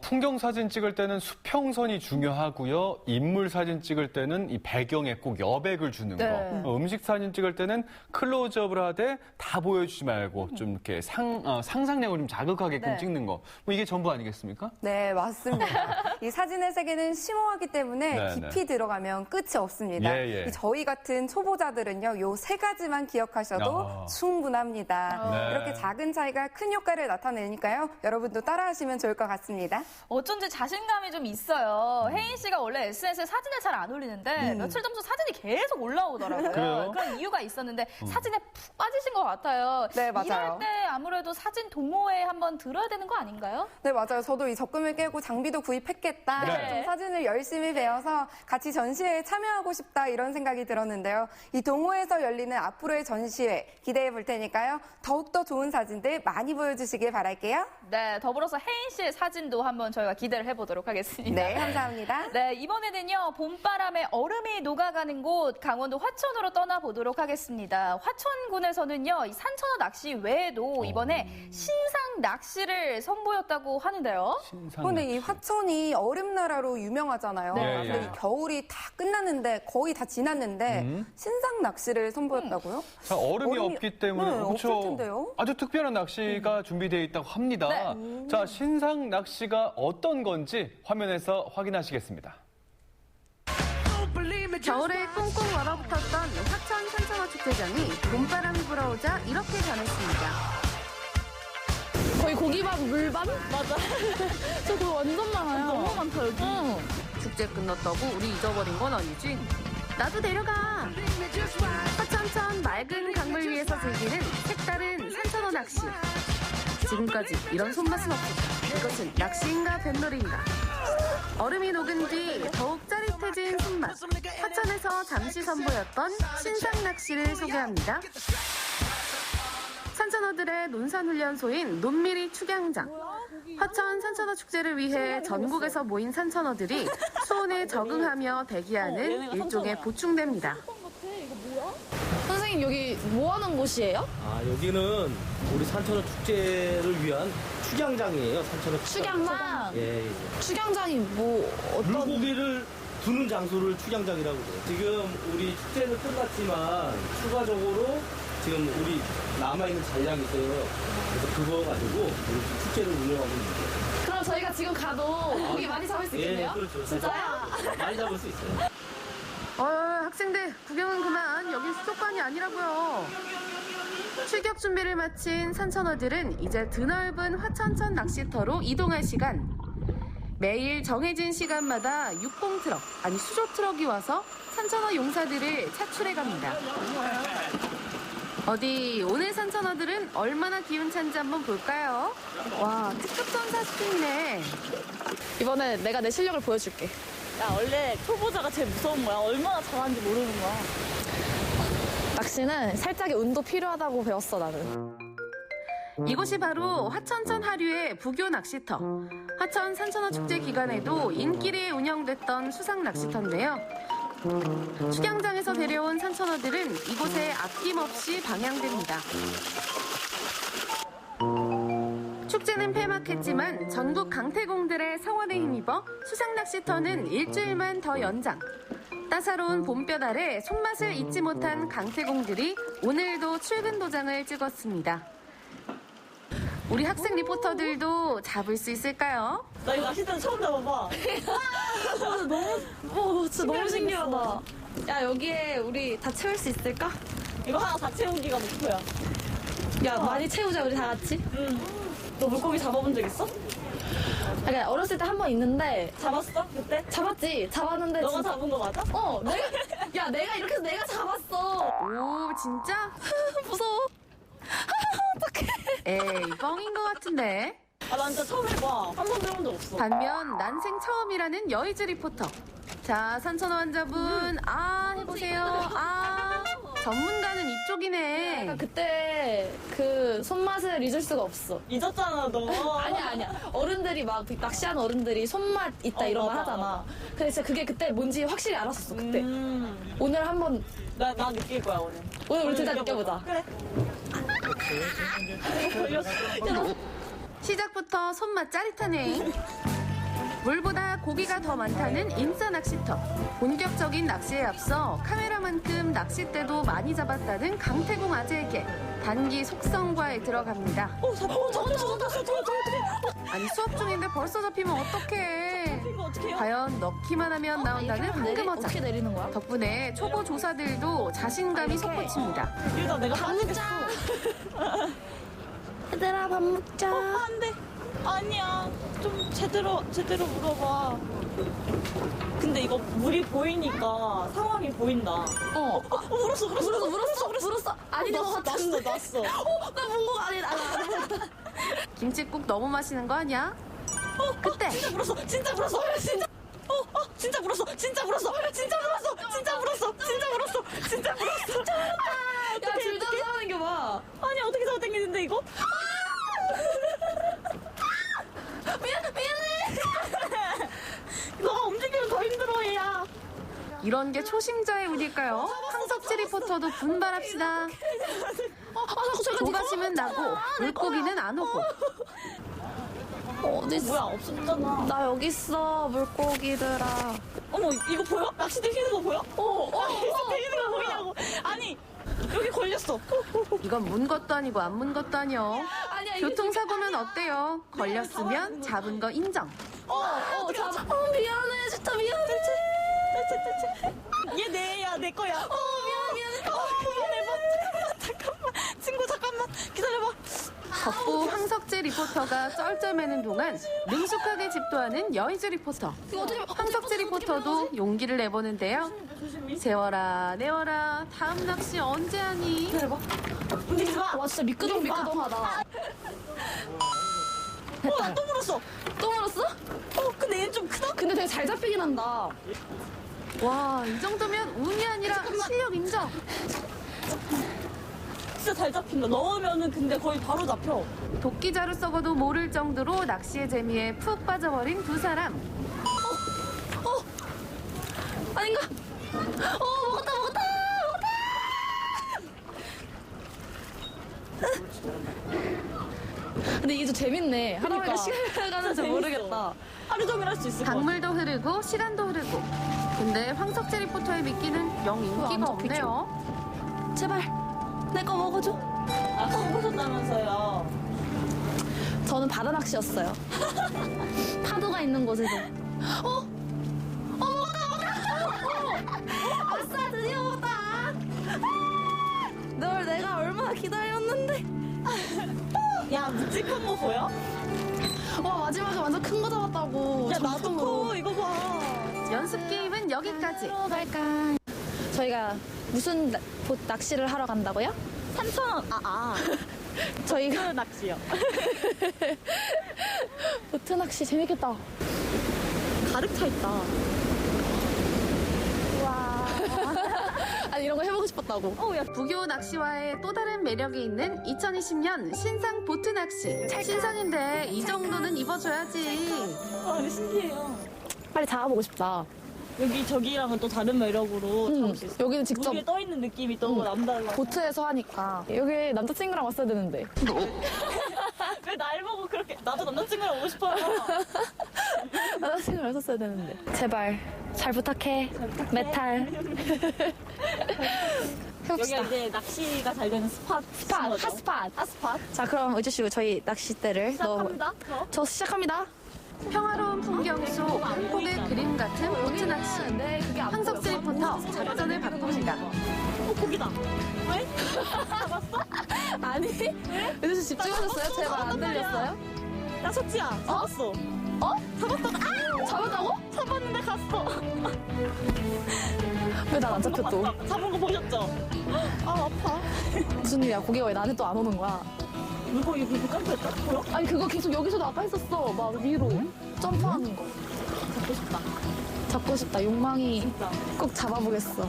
[SPEAKER 2] 풍경 사진 찍을 때는 수평선이 중요하고요. 인물 사진 찍을 때는 이 배경에 꼭 여백을 주는
[SPEAKER 3] 네.
[SPEAKER 2] 거. 음식 사진 찍을 때는 클로즈업을 하되 다 보여주지 말고 좀 이렇게 상상력을 좀 자극하게끔
[SPEAKER 3] 네.
[SPEAKER 2] 찍는 거. 뭐 이게 전부 아니겠습니까?
[SPEAKER 9] 네, 맞습니다. 이 사진의 세계는 심오하기 때문에
[SPEAKER 2] 네,
[SPEAKER 9] 깊이
[SPEAKER 2] 네.
[SPEAKER 9] 들어가면 끝이 없습니다.
[SPEAKER 2] 예, 예.
[SPEAKER 9] 이 저희 같은 초보자들은요, 요 세 가지만 기억하셔도
[SPEAKER 2] 아.
[SPEAKER 9] 충분합니다.
[SPEAKER 2] 네.
[SPEAKER 9] 이렇게 작은 차이가 큰 효과를 나타내니까요, 여러분도 따라하시면 좋을 것 같습니다. 감사합니다.
[SPEAKER 3] 어쩐지 자신감이 좀 있어요. 혜인 씨가 원래 SNS에 사진을 잘 안 올리는데 며칠 전부터 사진이 계속 올라오더라고요.
[SPEAKER 2] 그래요?
[SPEAKER 3] 그런 이유가 있었는데 사진에 푹 빠지신 것 같아요.
[SPEAKER 9] 네, 맞아요.
[SPEAKER 3] 이럴 때 아무래도 사진 동호회 한번 들어야 되는 거 아닌가요?
[SPEAKER 9] 네, 맞아요. 저도 이 적금을 깨고 장비도 구입했겠다.
[SPEAKER 2] 네.
[SPEAKER 9] 좀 사진을 열심히 배워서 같이 전시회에 참여하고 싶다 이런 생각이 들었는데요. 이 동호회에서 열리는 앞으로의 전시회 기대해 볼 테니까요. 더욱더 좋은 사진들 많이 보여주시길 바랄게요.
[SPEAKER 3] 네, 더불어서 혜인 씨의 사진도 한번 저희가 기대를 해보도록 하겠습니다.
[SPEAKER 9] 네, 감사합니다.
[SPEAKER 3] 네, 이번에는요, 봄바람에 얼음이 녹아가는 곳, 강원도 화천으로 떠나보도록 하겠습니다. 화천군에서는요, 이 산천어 낚시 외에도 이번에 신상 낚시를 선보였다고 하는데요.
[SPEAKER 9] 근데 이 화천이 얼음나라로 유명하잖아요.
[SPEAKER 2] 네,
[SPEAKER 9] 근데
[SPEAKER 2] 예.
[SPEAKER 9] 이 겨울이 다 끝났는데, 거의 다 지났는데, 신상 낚시를 선보였다고요?
[SPEAKER 2] 자, 얼음이 없기 때문에
[SPEAKER 9] 네,
[SPEAKER 2] 그렇죠.
[SPEAKER 9] 없을 텐데요.
[SPEAKER 2] 아주 특별한 낚시가 준비되어 있다고 합니다. 자, 신상 낚시가 어떤 건지 화면에서 확인하시겠습니다.
[SPEAKER 9] 겨울에 꽁꽁 얼어붙었던 화천 산천어 축제장이 봄바람이 불어오자 이렇게 변했습니다.
[SPEAKER 10] 거의 고기밥, 물밥? 맞아. 저 그거 완전 많아요. 너무 많다, 여기.
[SPEAKER 9] 축제 끝났다고 우리 잊어버린 건 아니지? 나도 데려가! 화천천 맑은 강물 위에서 즐기는 색다른 산천어 낚시. 지금까지 이런 손맛은 없었다. 이것은 낚시인가 뱃놀이인가? 얼음이 녹은 뒤 더욱 짜릿해진 손맛. 화천에서 잠시 선보였던 신상 낚시를 소개합니다. 산천어들의 논산훈련소인 논미리 축양장. 화천 산천어 축제를 위해 전국에서 모인 산천어들이 수온에 적응하며 대기하는 일종의 보충대입니다.
[SPEAKER 10] 선생님, 여기 뭐 하는 곳이에요?
[SPEAKER 11] 아, 여기는 우리 산천어 축제를 위한 축양장이에요. 산천어
[SPEAKER 10] 축양장?
[SPEAKER 11] 예, 예.
[SPEAKER 10] 축양장이 뭐, 어떤.
[SPEAKER 11] 물고기를 두는 장소를 축양장이라고 해요. 지금 우리 축제는 끝났지만 추가적으로 지금 우리 남아있는 잔량이 있어요. 그래서 그거 가지고 우리 축제를 운영하고 있는 거예요.
[SPEAKER 10] 그럼 저희가 지금 가도 고기 많이 잡을 수 있겠네요?
[SPEAKER 11] 예, 그렇죠.
[SPEAKER 10] 진짜요?
[SPEAKER 11] 많이 잡을 수 있어요.
[SPEAKER 9] 학생들 구경은 그만. 여긴 수족관이 아니라고요. 출격 준비를 마친 산천어들은 이제 드넓은 화천천 낚시터로 이동할 시간. 매일 정해진 시간마다 육봉트럭, 아니 수조트럭이 와서 산천어 용사들을 차출해 갑니다. 어디 오늘 산천어들은 얼마나 기운찬지 한번 볼까요? 와, 특급 전사 스팀이네.
[SPEAKER 10] 이번에 내가 내 실력을 보여줄게.
[SPEAKER 12] 야, 원래 초보자가 제일 무서운 거야. 얼마나 잘하는지 모르는 거야.
[SPEAKER 10] 낚시는 살짝의 운도 필요하다고 배웠어, 나는.
[SPEAKER 9] 이곳이 바로 화천천 하류의 부교 낚시터. 화천 산천어 축제 기간에도 인기리에 운영됐던 수상 낚시터인데요. 축양장에서 데려온 산천어들은 이곳에 아낌없이 방향됩니다. 축제는 폐막했지만 전국 강태공들의 성원에 힘입어 수상 낚시터는 일주일만 더 연장. 따사로운 봄볕 아래 손맛을 잊지 못한 강태공들이 오늘도 출근 도장을 찍었습니다. 우리 학생 리포터들도 잡을 수 있을까요?
[SPEAKER 12] 나 이거 낚싯대는 처음 잡아봐.
[SPEAKER 10] 진짜 너무 신기하다. 야, 여기에 우리 다 채울 수 있을까?
[SPEAKER 12] 이거 하나 다 채우기가 목표야.
[SPEAKER 10] 야, 많이 채우자, 우리 다 같이.
[SPEAKER 12] 너 물고기 잡아본 적 있어?
[SPEAKER 10] 그러니까 어렸을 때 한 번 있는데.
[SPEAKER 12] 잡았어? 그때?
[SPEAKER 10] 잡았지. 잡았는데.
[SPEAKER 12] 너가
[SPEAKER 10] 진짜.
[SPEAKER 12] 잡은 거 맞아?
[SPEAKER 10] 야, 내가 이렇게 해서 내가 잡았어.
[SPEAKER 9] 오, 진짜?
[SPEAKER 10] 무서워. 어떡해.
[SPEAKER 9] 에이, 뻥인 것 같은데.
[SPEAKER 12] 아, 난 진짜 처음 해봐. 한 번도 해본 적 없어.
[SPEAKER 9] 반면 난생 처음이라는 여의주 리포터. 자, 산천어 환자분, 해보세요. 전문가는 이쪽이네.
[SPEAKER 10] 약간 그때 그 손맛을 잊을 수가 없어.
[SPEAKER 12] 잊었잖아, 너.
[SPEAKER 10] 아니야. 어른들이 막 낚시하는 어른들이 손맛 있다 이런 말
[SPEAKER 12] 맞아,
[SPEAKER 10] 하잖아. 근데 진짜 그게 그때 뭔지 확실히 알았었어, 그때. 오늘 한번.
[SPEAKER 12] 나 느낄 거야, 오늘.
[SPEAKER 10] 오늘 우리 둘 다 느껴보자.
[SPEAKER 12] 그래.
[SPEAKER 9] 시작부터 손맛 짜릿하네. 물보다 고기가 더 많다는 인싸 낚시터. 본격적인 낚시에 앞서 카메라만큼 낚싯대도 많이 잡았다는 강태공 아재에게 단기 속성과에 들어갑니다. 아니, 수업 중인데 벌써 잡히면 어떡해. 과연 넣기만 하면 나온다는 황금어장.
[SPEAKER 10] 어떻게 내리는 거야?
[SPEAKER 9] 덕분에 초보 조사들도 자신감이 솟구칩니다.
[SPEAKER 12] 이러다 내가 빠지겠어.
[SPEAKER 10] 얘들아, 밥 먹자.
[SPEAKER 12] 안 돼. 아니야. 좀 제대로 물어봐. 근데 이거 물이 보이니까 상황이 보인다. 물었어.
[SPEAKER 9] 아니, 너
[SPEAKER 12] 났어.
[SPEAKER 9] 나 본 거 아니, 김치국 너무 마시는 거 아니야? 그때
[SPEAKER 12] 진짜 물었어. 진짜.
[SPEAKER 9] 야, 둘 다 싸우는 거 봐.
[SPEAKER 12] 아니, 어떻게 잡아당기는데, 이거? 미안해. 너가 움직이면 더 힘들어, 얘야.
[SPEAKER 9] 이런 게 초심자의 운일까요? 황석지 리포터도 분발합시다. 조바심은 나고 물고기는 안 오고.
[SPEAKER 10] 어디 있어?
[SPEAKER 12] 뭐야, 없었잖아.
[SPEAKER 10] 나 여기 있어, 물고기들아.
[SPEAKER 12] 어머, 이거 보여? 낚싯대 휘는 거 보여? 낚싯대 휘는 거 보이냐고. 아니, 여기 걸렸어.
[SPEAKER 9] 이건 문 것도 아니고 안 문 것도 아니요. 교통사고면 어때요? 걸렸으면 잡은 거 인정.
[SPEAKER 10] 미안해, 진짜 미안해.
[SPEAKER 12] 얘 내 거야. 미안해. 잠깐만. 친구, 잠깐만. 기다려봐.
[SPEAKER 9] 덕후 황석재 리포터가 쩔쩔매는 동안 능숙하게 집도하는 여의주 리포터. 황석재 리포터도 용기를 내보는데요. 세워라 내워라 다음 낚시 언제 하니?
[SPEAKER 12] 움직이지 마.
[SPEAKER 10] 와, 진짜 미끄덩하다.
[SPEAKER 12] 나 또 물었어. 근데 얘는 좀 크다?
[SPEAKER 10] 근데 되게 잘 잡히긴 한다.
[SPEAKER 9] 와, 이 정도면 운이 아니라 실력 인정.
[SPEAKER 12] 진짜 잘 잡힌다. 넣으면은 근데 거의 바로 잡혀.
[SPEAKER 9] 도끼자루 썩어도 모를 정도로 낚시의 재미에 푹 빠져버린 두 사람.
[SPEAKER 10] 아닌가? 먹었다. 근데 이게 좀 재밌네. 하루가 시간 가는지 모르겠다.
[SPEAKER 12] 하루 종일 할 수 있을 것 같아.
[SPEAKER 9] 강물도 흐르고 시간도 흐르고. 근데 황석재 리포터의 미끼는 영 인기가 없네요.
[SPEAKER 10] 제발 내 거 먹어줘.
[SPEAKER 12] 처음 보셨다면서요.
[SPEAKER 10] 저는 바다 낚시였어요. 파도가 있는 곳에서. 아싸, 드디어 먹었다. 널 내가 얼마나 기다렸는데.
[SPEAKER 12] 야, 묵직한 거 보여?
[SPEAKER 10] 와, 마지막에 완전 큰 거 잡았다고.
[SPEAKER 12] 야, 나도
[SPEAKER 10] 정성으로.
[SPEAKER 12] 커. 이거 봐.
[SPEAKER 9] 연습 게임은 여기까지.
[SPEAKER 10] 갈까? 저희가 무슨 낚시를 하러 간다고요?
[SPEAKER 12] 3,000원.
[SPEAKER 10] 저희가
[SPEAKER 12] 낚시요.
[SPEAKER 10] 보트 낚시 재밌겠다.
[SPEAKER 12] 가득 차 있다.
[SPEAKER 10] 와. 아니, 이런 거 해보고 싶었다고.
[SPEAKER 9] 부교 낚시와의 또 다른 매력이 있는 2020년 신상 보트 낚시. 신상인데 이 정도는 입어줘야지.
[SPEAKER 12] 근데 신기해요.
[SPEAKER 10] 빨리 잡아보고 싶다.
[SPEAKER 12] 여기 저기랑은 또 다른 매력으로 잡을 수 있어.
[SPEAKER 10] 여기는 직접
[SPEAKER 12] 물 위에 떠 있는 느낌이 또 남달라.
[SPEAKER 10] 보트에서 하니까. 여기 남자친구랑 왔어야 되는데.
[SPEAKER 12] 왜 날 보고 그렇게? 나도 남자친구랑 오고 싶어요.
[SPEAKER 10] 남자친구랑 왔었어야 되는데. 제발 잘 부탁해. 메탈.
[SPEAKER 12] 여기가 이제 낚시가 잘 되는 스팟.
[SPEAKER 10] 핫스팟.
[SPEAKER 12] 핫스팟.
[SPEAKER 10] 자, 그럼 의주씨 저희 낚싯대를
[SPEAKER 12] 시작합니다.
[SPEAKER 10] 저 시작합니다.
[SPEAKER 9] 평화로운 풍경 속 한 폭의 그림 같은 보트 낚시. 황석재 리포터 작전을 바꿉니다.
[SPEAKER 12] 고기다. 왜? 잡았어?
[SPEAKER 10] 아니, 의주씨 집중하셨어요? 제 말 안 들렸어요?
[SPEAKER 12] 야, 석지야. 잡았어. 잡았다고?
[SPEAKER 10] 잡았다고?
[SPEAKER 12] 잡았는데 갔어.
[SPEAKER 10] 왜 난 안 잡혀 또?
[SPEAKER 12] 잡은 거 보셨죠? 아, 아파.
[SPEAKER 10] 무슨 일이야? 고기가 왜 나한테 또 안 오는 거야?
[SPEAKER 12] 물고기 깜빡했다. 보여?
[SPEAKER 10] 아니, 그거 계속 여기서도 아까 했었어. 막 위로 점프하는 거.
[SPEAKER 12] 잡고 싶다.
[SPEAKER 10] 잡고 싶다. 욕망이
[SPEAKER 12] 진짜.
[SPEAKER 10] 꼭 잡아보겠어.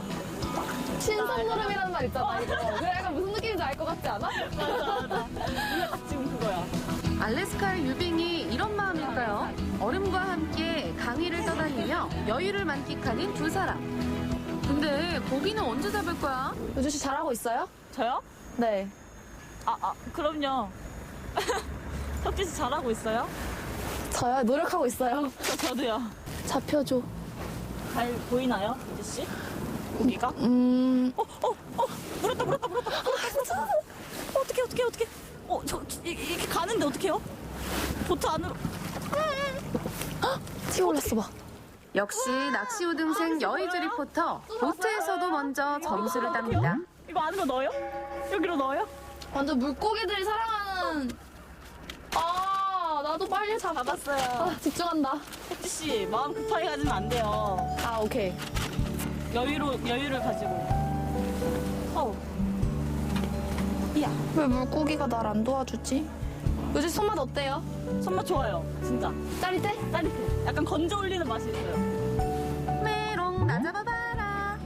[SPEAKER 10] 신선노름이라는 말 있잖아, 이거. 그래, 약간 무슨 느낌인지 알 것 같지 않아?
[SPEAKER 12] 맞아. 우리가 딱 지금 그거야.
[SPEAKER 9] 알래스카의 유빙이 이런 마음일까요? 얼음과 함께 강위를 떠다니며 여유를 만끽하는 두 사람. 근데 고기는 언제 잡을 거야?
[SPEAKER 10] 의주씨 잘하고 있어요?
[SPEAKER 12] 저요?
[SPEAKER 10] 네.
[SPEAKER 12] 그럼요. 석지 씨 잘하고 있어요?
[SPEAKER 10] 저요? 노력하고 있어요.
[SPEAKER 12] 저도요.
[SPEAKER 10] 잡혀줘.
[SPEAKER 12] 잘 보이나요, 이지 씨? 고기가? 물었다. 어떡해. 이렇게 가는데 어떡해요? 보트 안으로.
[SPEAKER 10] 튀어 올랐어 봐.
[SPEAKER 9] 역시 낚시 우등생 여의주 리포터. 보트에서도 먼저 점수를 땁니다.
[SPEAKER 12] 이거 안으로 넣어요? 여기로 넣어요?
[SPEAKER 10] 완전 물고기들이 사랑하는. 나 나도 빨리
[SPEAKER 12] 잡았어요.
[SPEAKER 10] 아, 집중한다.
[SPEAKER 12] 혜지 씨, 마음 급하게 가지면 안 돼요.
[SPEAKER 10] 아, 오케이.
[SPEAKER 12] 여유를 가지고. 이야.
[SPEAKER 10] 왜 물고기가 날 안 도와주지? 요즘 손맛 어때요?
[SPEAKER 12] 손맛 좋아요, 진짜.
[SPEAKER 10] 짜릿해?
[SPEAKER 12] 짜릿해. 약간 건져 올리는 맛이 있어요.
[SPEAKER 9] 메롱 나 잡아봐라.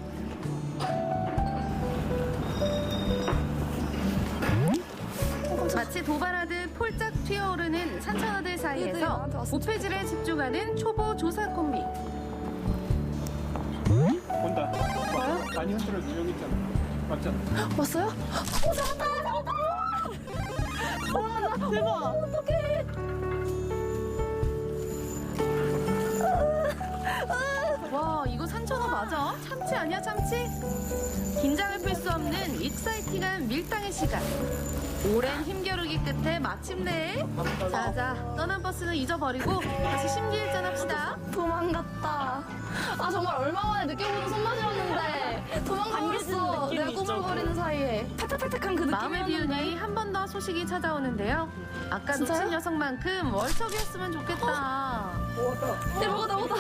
[SPEAKER 9] 마치 도발하듯 폴짝 튀어오르는 산천어들 사이에서 오페질에 집중하는 초보 조사 콤비.
[SPEAKER 5] 본다.
[SPEAKER 10] 뭐요?
[SPEAKER 5] 많이 흔들어줘. 여기 있잖아. 맞잖아.
[SPEAKER 10] 왔어요? 잡았다!
[SPEAKER 12] 대박.
[SPEAKER 10] 어떡해.
[SPEAKER 9] 와, 이거 산천어 맞아? 참치 아니야, 참치? 긴장을 풀 수 없는 익사이팅한 밀당의 시간. 오랜 힘겨루기 끝에 마침내 자자, 떠난 버스는 잊어버리고 다시 심기일전 합시다.
[SPEAKER 10] 도망갔다. 아, 정말 얼마 만에 느껴보는 손맛이었는데 도망가버렸어. 내가 꾸물거리는 사이에 탈탈탈탈한 그
[SPEAKER 9] 마음을 비우니
[SPEAKER 10] 느낌이었는데.
[SPEAKER 9] 한 번 더 소식이 찾아오는데요. 아까
[SPEAKER 10] 진짜요?
[SPEAKER 9] 놓친 녀석만큼 월척이었으면 좋겠다.
[SPEAKER 10] 나보다.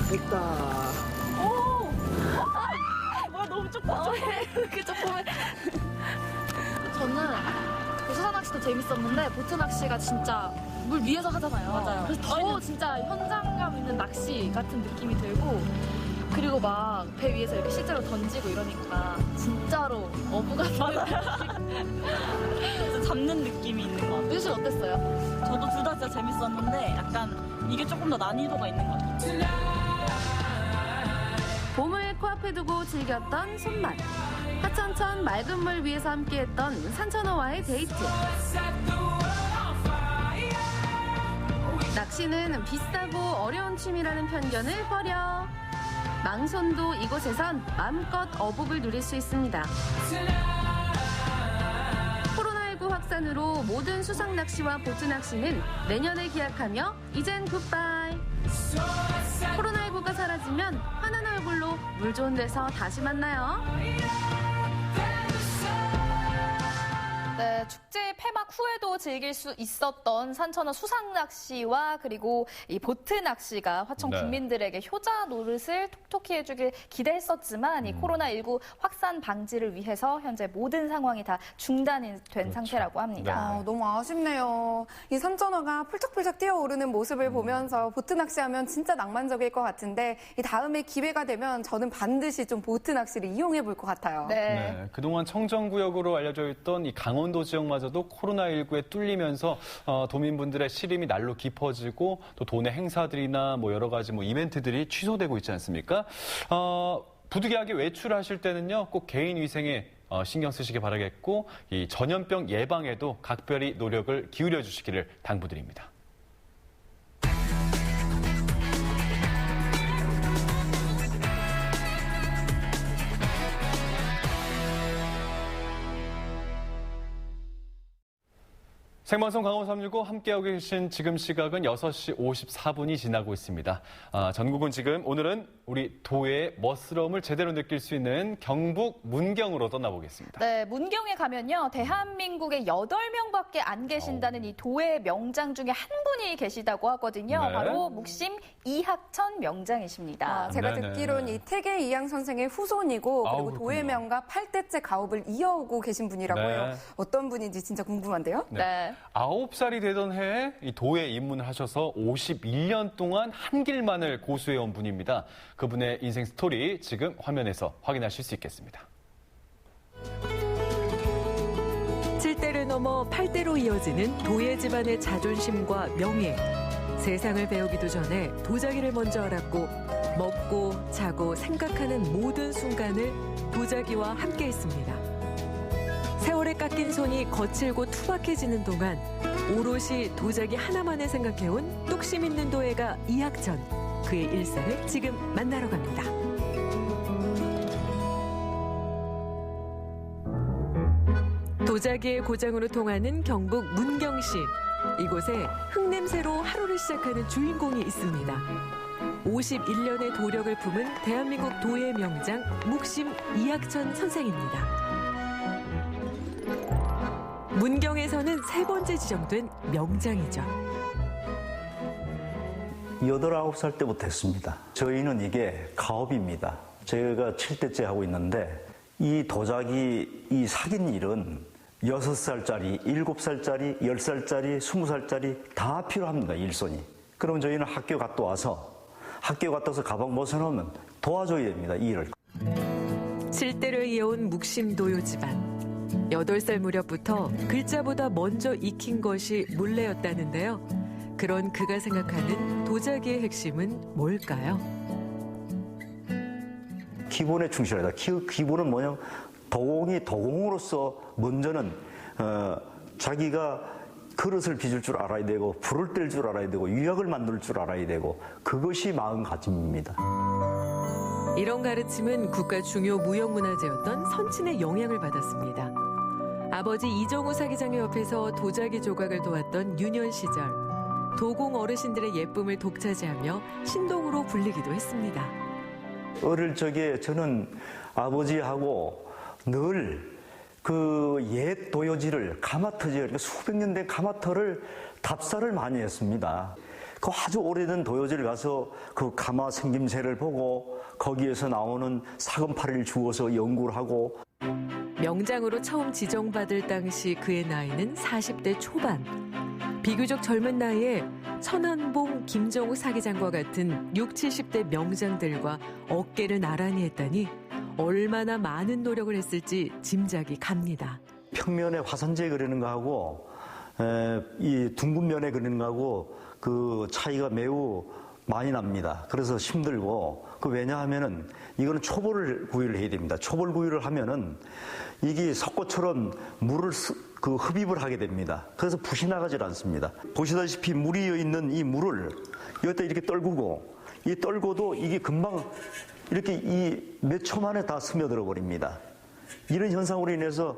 [SPEAKER 5] 됐다.
[SPEAKER 12] 뭐야, 너무 좁아.
[SPEAKER 10] 이렇게 조금해. 저는 수상 낚시도 재밌었는데 보트 낚시가 진짜 물 위에서 하잖아요.
[SPEAKER 12] 맞아요.
[SPEAKER 10] 그래서 더 진짜 현장감 있는 낚시 같은 느낌이 들고, 그리고 막 배 위에서 이렇게 실제로 던지고 이러니까 진짜로 어부가
[SPEAKER 12] 진짜 잡는 느낌이 있는 것 같아요.
[SPEAKER 10] 유실 어땠어요?
[SPEAKER 12] 저도 둘 다 진짜 재밌었는데 약간 이게 조금 더 난이도가 있는 것 같아요.
[SPEAKER 9] 봄을 코앞에 두고 즐겼던 손맛. 하천천 맑은 물 위에서 함께했던 산천어와의 데이트. 낚시는 비싸고 어려운 취미라는 편견을 버려. 망손도 이곳에선 마음껏 어복을 누릴 수 있습니다. 코로나19 확산으로 모든 수상 낚시와 보트 낚시는 내년을 기약하며 이젠 굿바이. 코로나19가 사라지면 환한 얼굴로 물 좋은 데서 다시 만나요.
[SPEAKER 3] 네, 축제 폐막 후에도 즐길 수 있었던 산천어 수상 낚시와 그리고 이 보트 낚시가 화천
[SPEAKER 2] 네.
[SPEAKER 3] 국민들에게 효자 노릇을 톡톡히 해주길 기대했었지만 이 코로나19 확산 방지를 위해서 현재 모든 상황이 다 중단이 된 상태라고 합니다.
[SPEAKER 4] 아, 너무 아쉽네요. 이 산천어가 펄쩍펄쩍 뛰어오르는 모습을 보면서 보트 낚시하면 진짜 낭만적일 것 같은데 이 다음에 기회가 되면 저는 반드시 좀 보트 낚시를 이용해 볼 것 같아요.
[SPEAKER 2] 네, 그동안 청정구역으로 알려져 있던 이 강원도 지역마저도 코로나19에 뚫리면서 도민분들의 시름이 날로 깊어지고 또 도내 행사들이나 뭐 여러 가지 뭐 이벤트들이 취소되고 있지 않습니까? 부득이하게 외출하실 때는요, 꼭 개인 위생에 신경 쓰시기 바라겠고 이 전염병 예방에도 각별히 노력을 기울여 주시기를 당부드립니다. 생방송 강원 365 함께하고 계신 지금 시각은 6시 54분이 지나고 있습니다. 전국은 지금 오늘은 우리 도의 멋스러움을 제대로 느낄 수 있는 경북 문경으로 떠나보겠습니다.
[SPEAKER 3] 네, 문경에 가면요, 대한민국에 8명밖에 안 계신다는 이 도의 명장 중에 한 분이 계시다고 하거든요.
[SPEAKER 2] 네.
[SPEAKER 3] 바로 묵심 이학천 명장이십니다.
[SPEAKER 4] 제가
[SPEAKER 2] 네네.
[SPEAKER 4] 듣기로는 이 태계 이양 선생의 후손이고 그리고
[SPEAKER 2] 그렇군요.
[SPEAKER 4] 도의 명가 8대째 가업을 이어오고 계신 분이라고
[SPEAKER 2] 네.
[SPEAKER 4] 해요. 어떤 분인지 진짜 궁금한데요.
[SPEAKER 3] 네.
[SPEAKER 2] 9살이 되던 해에 이 도에 입문을 하셔서 51년 동안 한 길만을 고수해온 분입니다. 그분의 인생 스토리 지금 화면에서 확인하실 수 있겠습니다.
[SPEAKER 13] 7대를 넘어 8대로 이어지는 도예 집안의 자존심과 명예. 세상을 배우기도 전에 도자기를 먼저 알았고 먹고 자고 생각하는 모든 순간을 도자기와 함께했습니다. 세월에 깎인 손이 거칠고 투박해지는 동안 오롯이 도자기 하나만을 생각해온 뚝심 있는 도예가 이학천. 그의 일상을 지금 만나러 갑니다. 도자기의 고장으로 통하는 경북 문경시. 이곳에 흙냄새로 하루를 시작하는 주인공이 있습니다. 51년의 도력을 품은 대한민국 도예 명장 묵심 이학천 선생입니다. 문경에서는 세 번째 지정된 명장이죠.
[SPEAKER 14] 8, 9살 때부터 했습니다. 저희는 이게 가업입니다. 제가 7대째 하고 있는데 이 도자기, 이 사귄 일은 6살짜리, 7살짜리, 10살짜리, 20살짜리 다 필요합니다. 일손이. 그럼 저희는 학교 갔다 와서 가방 벗어놓으면 도와줘야 됩니다. 이 일을.
[SPEAKER 13] 7대를 이어온 묵심도요 집안. 8살 무렵부터 글자보다 먼저 익힌 것이 물레였다는데요. 그런 그가 생각하는 도자기의 핵심은 뭘까요?
[SPEAKER 14] 기본에 충실하다. 기본은 뭐냐? 도공으로서 먼저는 자기가 그릇을 빚을 줄 알아야 되고 불을 뗄 줄 알아야 되고 유약을 만들 줄 알아야 되고 그것이 마음가짐입니다.
[SPEAKER 13] 이런 가르침은 국가 중요 무형문화재였던 선친의 영향을 받았습니다. 아버지 이정우 사기장의 옆에서 도자기 조각을 도왔던 유년 시절 도공 어르신들의 예쁨을 독차지하며 신동으로 불리기도 했습니다.
[SPEAKER 14] 어릴 적에 저는 아버지하고 늘 그 옛 도요지를 가마터지 수백 년 된 가마터를 답사를 많이 했습니다. 그 아주 오래된 도요지를 가서 그 가마 생김새를 보고 거기에서 나오는 사금파리를 주워서 연구를 하고
[SPEAKER 13] 명장으로 처음 지정받을 당시 그의 나이는 40대 초반. 비교적 젊은 나이에 천안봉, 김정우 사기장과 같은 60, 70대 명장들과 어깨를 나란히 했다니 얼마나 많은 노력을 했을지 짐작이 갑니다.
[SPEAKER 14] 평면에 화산재 그리는 거하고 이 둥근 면에 그리는 거하고 그 차이가 매우 많이 납니다. 그래서 힘들고 왜냐하면은 이거는 초벌 구이를 해야 됩니다. 초벌 구이를 하면은 이게 석고처럼 물을 흡입을 하게 됩니다. 그래서 붓이 나가질 않습니다. 보시다시피 물이 있는 이 물을 여기다 이렇게 떨구고 이 떨고도 이게 금방 이렇게 이 몇 초 만에 다 스며들어 버립니다. 이런 현상으로 인해서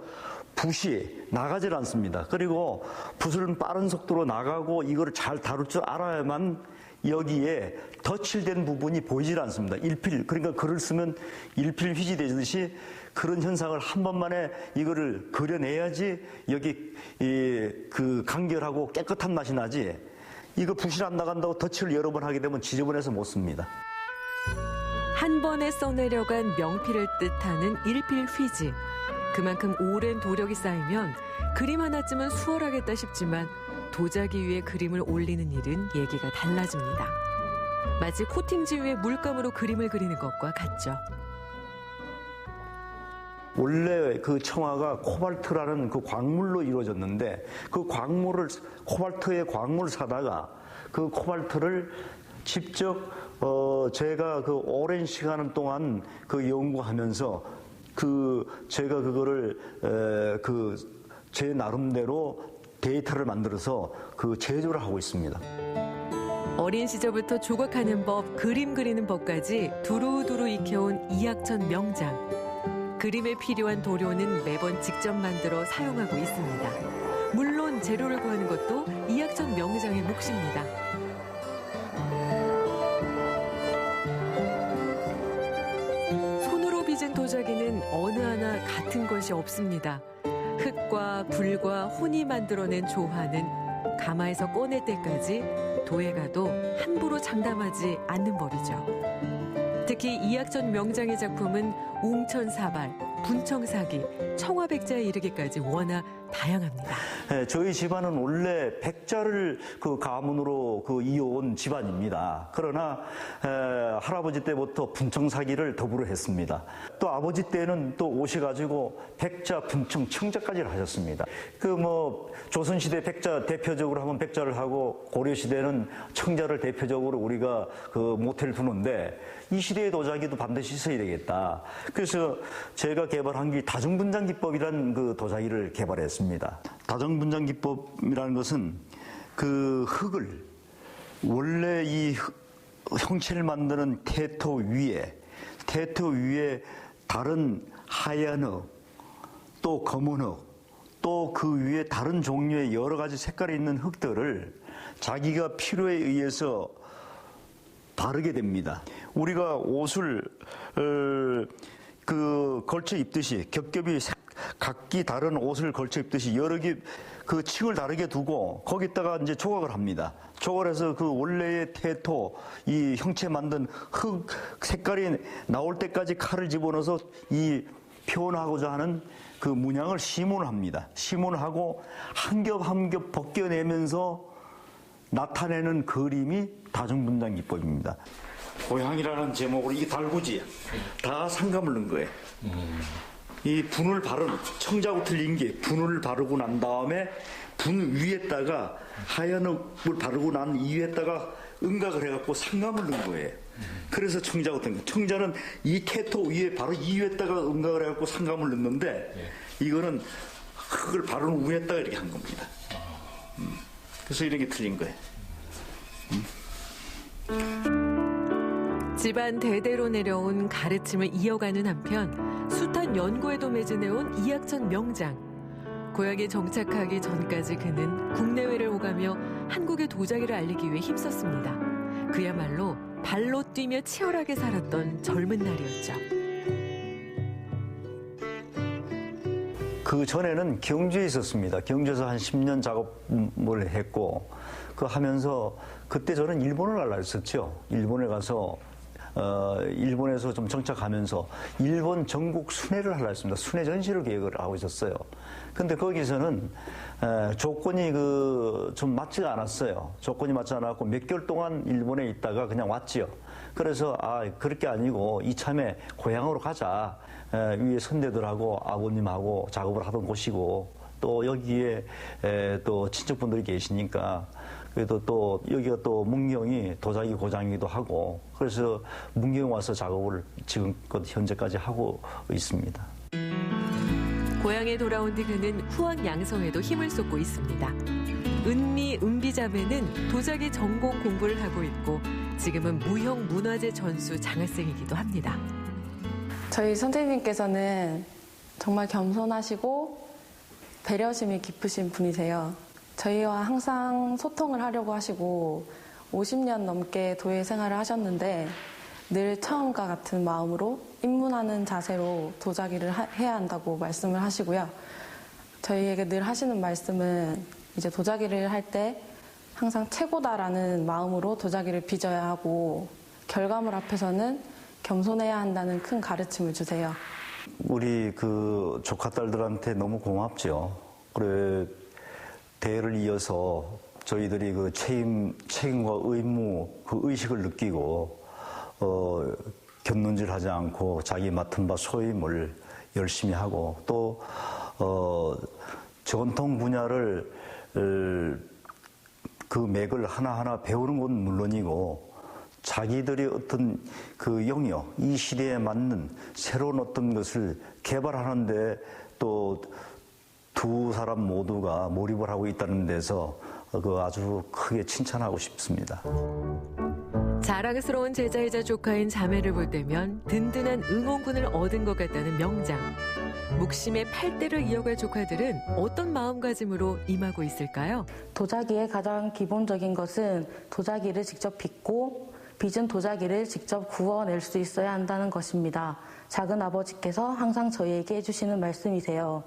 [SPEAKER 14] 붓이 나가질 않습니다. 그리고 붓은 빠른 속도로 나가고 이거를 잘 다룰 줄 알아야만 여기에 덧칠된 부분이 보이질 않습니다. 그러니까 글을 쓰면 일필휘지 되듯이 그런 현상을 한 번만에 이거를 그려내야지 여기 그 간결하고 깨끗한 맛이 나지. 이거 붓이 안 나간다고 덧칠을 여러 번 하게 되면 지저분해서 못 씁니다.
[SPEAKER 13] 한 번에 써내려간 명필을 뜻하는 일필휘지. 그만큼 오랜 도력이 쌓이면 그림 하나쯤은 수월하겠다 싶지만 도자기 위에 그림을 올리는 일은 얘기가 달라집니다. 마치 코팅지 위에 물감으로 그림을 그리는 것과 같죠.
[SPEAKER 14] 원래 그 청화가 코발트라는 그 광물로 이루어졌는데 그 코발트의 광물을 사다가 그 코발트를 직접 제가 그 오랜 시간 동안 그 연구하면서 제가 그거를 제 나름대로 데이터를 만들어서 그 제조를 하고 있습니다.
[SPEAKER 13] 어린 시절부터 조각하는 법, 그림 그리는 법까지 두루두루 익혀온 이학천 명장. 그림에 필요한 도료는 매번 직접 만들어 사용하고 있습니다. 물론 재료를 구하는 것도 이학천 명장의 몫입니다. 손으로 빚은 도자기는 어느 하나 같은 것이 없습니다. 흙과 불과 혼이 만들어낸 조화는 가마에서 꺼낼 때까지 도예가도 함부로 장담하지 않는 법이죠. 특히 이학천 명장의 작품은 웅천사발, 분청사기, 청화백자에 이르기까지 워낙 다양합니다.
[SPEAKER 14] 네, 저희 집안은 원래 백자를 그 가문으로 이어온 집안입니다. 그러나 할아버지 때부터 분청사기를 더불어 했습니다. 또 아버지 때는 또 오셔가지고 백자, 분청, 청자까지를 하셨습니다. 조선시대 백자 대표적으로 하면 백자를 하고 고려시대는 청자를 대표적으로 우리가 모태를 두는데 이 시대의 도자기도 반드시 있어야 되겠다. 그래서 제가 개발한 게 다중분장기법이라는 그 도자기를 개발했습니다. 다중분장기법이라는 것은 그 흙을 원래 이 형체를 만드는 태토 위에 다른 하얀 흙, 또 검은 흙, 또 그 위에 다른 종류의 여러 가지 색깔이 있는 흙들을 자기가 필요에 의해서 바르게 됩니다. 우리가 옷을 걸쳐 입듯이 겹겹이 각기 다른 옷을 걸쳐 입듯이 여러 개 그 층을 다르게 두고 거기다가 이제 조각을 합니다. 조각을 해서 그 원래의 태토, 이 형체 만든 흙 색깔이 나올 때까지 칼을 집어넣어서 이 표현하고자 하는 그 문양을 시문을 합니다. 시문을 하고 한 겹 한 겹 벗겨내면서 나타내는 그림이 다중분장 기법입니다. 고향이라는 제목으로 이게 달구지 다 상감을 넣은 거예요. 이 분을 바른 청자고 틀린 게 분을 바르고 난 다음에 분 위에다가 하얀 흙을 바르고 난 이유에다가 음각을 해갖고 상감을 넣은 거예요. 그래서 청자고 틀린 거. 청자는 이 태토 위에 바로 이유에다가 음각을 해갖고 상감을 넣는데 이거는 흙을 바른 위에다가 이렇게 한 겁니다. 그래서 이렇게 틀린 거예요.
[SPEAKER 13] 집안 대대로 내려온 가르침을 이어가는 한편 숱한 연구에도 매진해온 이학천 명장. 고향에 정착하기 전까지 그는 국내외를 오가며 한국의 도자기를 알리기 위해 힘썼습니다. 그야말로 발로 뛰며 치열하게 살았던 젊은 날이었죠.
[SPEAKER 14] 그 전에는 경주에 있었습니다. 경주에서 한 10년 작업을 했고 그 하면서 그때 저는 일본을 가려 했었죠. 일본에 가서 일본에서 좀 정착하면서 일본 전국 순회를 하려 했습니다. 순회 전시를 계획을 하고 있었어요. 근데 거기서는 조건이 좀 맞지가 않았어요. 조건이 맞지 않았고 몇 개월 동안 일본에 있다가 그냥 왔지요. 그래서 그렇게 아니고 이참에 고향으로 가자. 위에 선대들하고 아버님하고 작업을 하던 곳이고 또 여기에 또 친척분들이 계시니까 그래도 또 여기가 또 문경이 도자기 고장이기도 하고 그래서 문경 와서 작업을 지금껏 현재까지 하고 있습니다.
[SPEAKER 13] 고향에 돌아온 뒤 그는 후학 양성에도 힘을 쏟고 있습니다. 은미, 은비자매는 도자기 전공 공부를 하고 있고 지금은 무형문화재 전수 장학생이기도 합니다.
[SPEAKER 15] 저희 선생님께서는 정말 겸손하시고 배려심이 깊으신 분이세요. 저희와 항상 소통을 하려고 하시고 50년 넘게 도예 생활을 하셨는데 늘 처음과 같은 마음으로 입문하는 자세로 도자기를 해야 한다고 말씀을 하시고요. 저희에게 늘 하시는 말씀은 이제 도자기를 할 때 항상 최고다라는 마음으로 도자기를 빚어야 하고 결과물 앞에서는 겸손해야 한다는 큰 가르침을 주세요.
[SPEAKER 14] 우리 그 조카딸들한테 너무 고맙죠. 그래 대를 이어서 저희들이 그 책임과 의무 그 의식을 느끼고 곁눈질하지 않고 자기 맡은 바 소임을 열심히 하고 또 전통 분야를 그 맥을 하나하나 배우는 건 물론이고 자기들의 어떤 그 영역, 이 시대에 맞는 새로운 어떤 것을 개발하는데 또 두 사람 모두가 몰입을 하고 있다는 데서 그 아주 크게 칭찬하고 싶습니다.
[SPEAKER 13] 자랑스러운 제자이자 조카인 자매를 볼 때면 든든한 응원군을 얻은 것 같다는 명장. 묵심의 8대를 이어갈 조카들은 어떤 마음가짐으로 임하고 있을까요?
[SPEAKER 15] 도자기의 가장 기본적인 것은 도자기를 직접 빚고 빚은 도자기를 직접 구워낼 수 있어야 한다는 것입니다. 작은 아버지께서 항상 저희에게 해주시는 말씀이세요.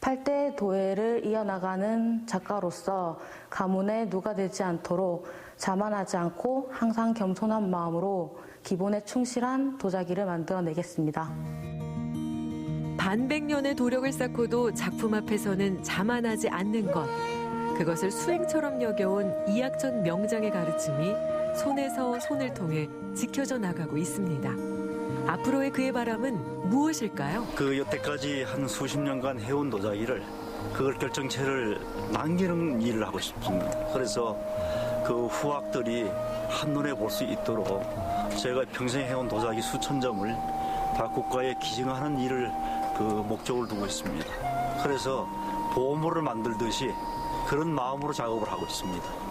[SPEAKER 15] 8대 도예를 이어나가는 작가로서 가문에 누가 되지 않도록 자만하지 않고 항상 겸손한 마음으로 기본에 충실한 도자기를 만들어내겠습니다.
[SPEAKER 13] 반백년의 도력을 쌓고도 작품 앞에서는 자만하지 않는 것. 그것을 수행처럼 여겨온 이학천 명장의 가르침이 손에서 손을 통해 지켜져 나가고 있습니다. 앞으로의 그의 바람은 무엇일까요?
[SPEAKER 14] 그 여태까지 한 수십 년간 해온 도자기를 그걸 결정체를 남기는 일을 하고 싶습니다. 그래서 그 후학들이 한눈에 볼 수 있도록 제가 평생 해온 도자기 수천 점을 다 국가에 기증하는 일을 그 목적을 두고 있습니다. 그래서 보물을 만들듯이 그런 마음으로 작업을 하고 있습니다.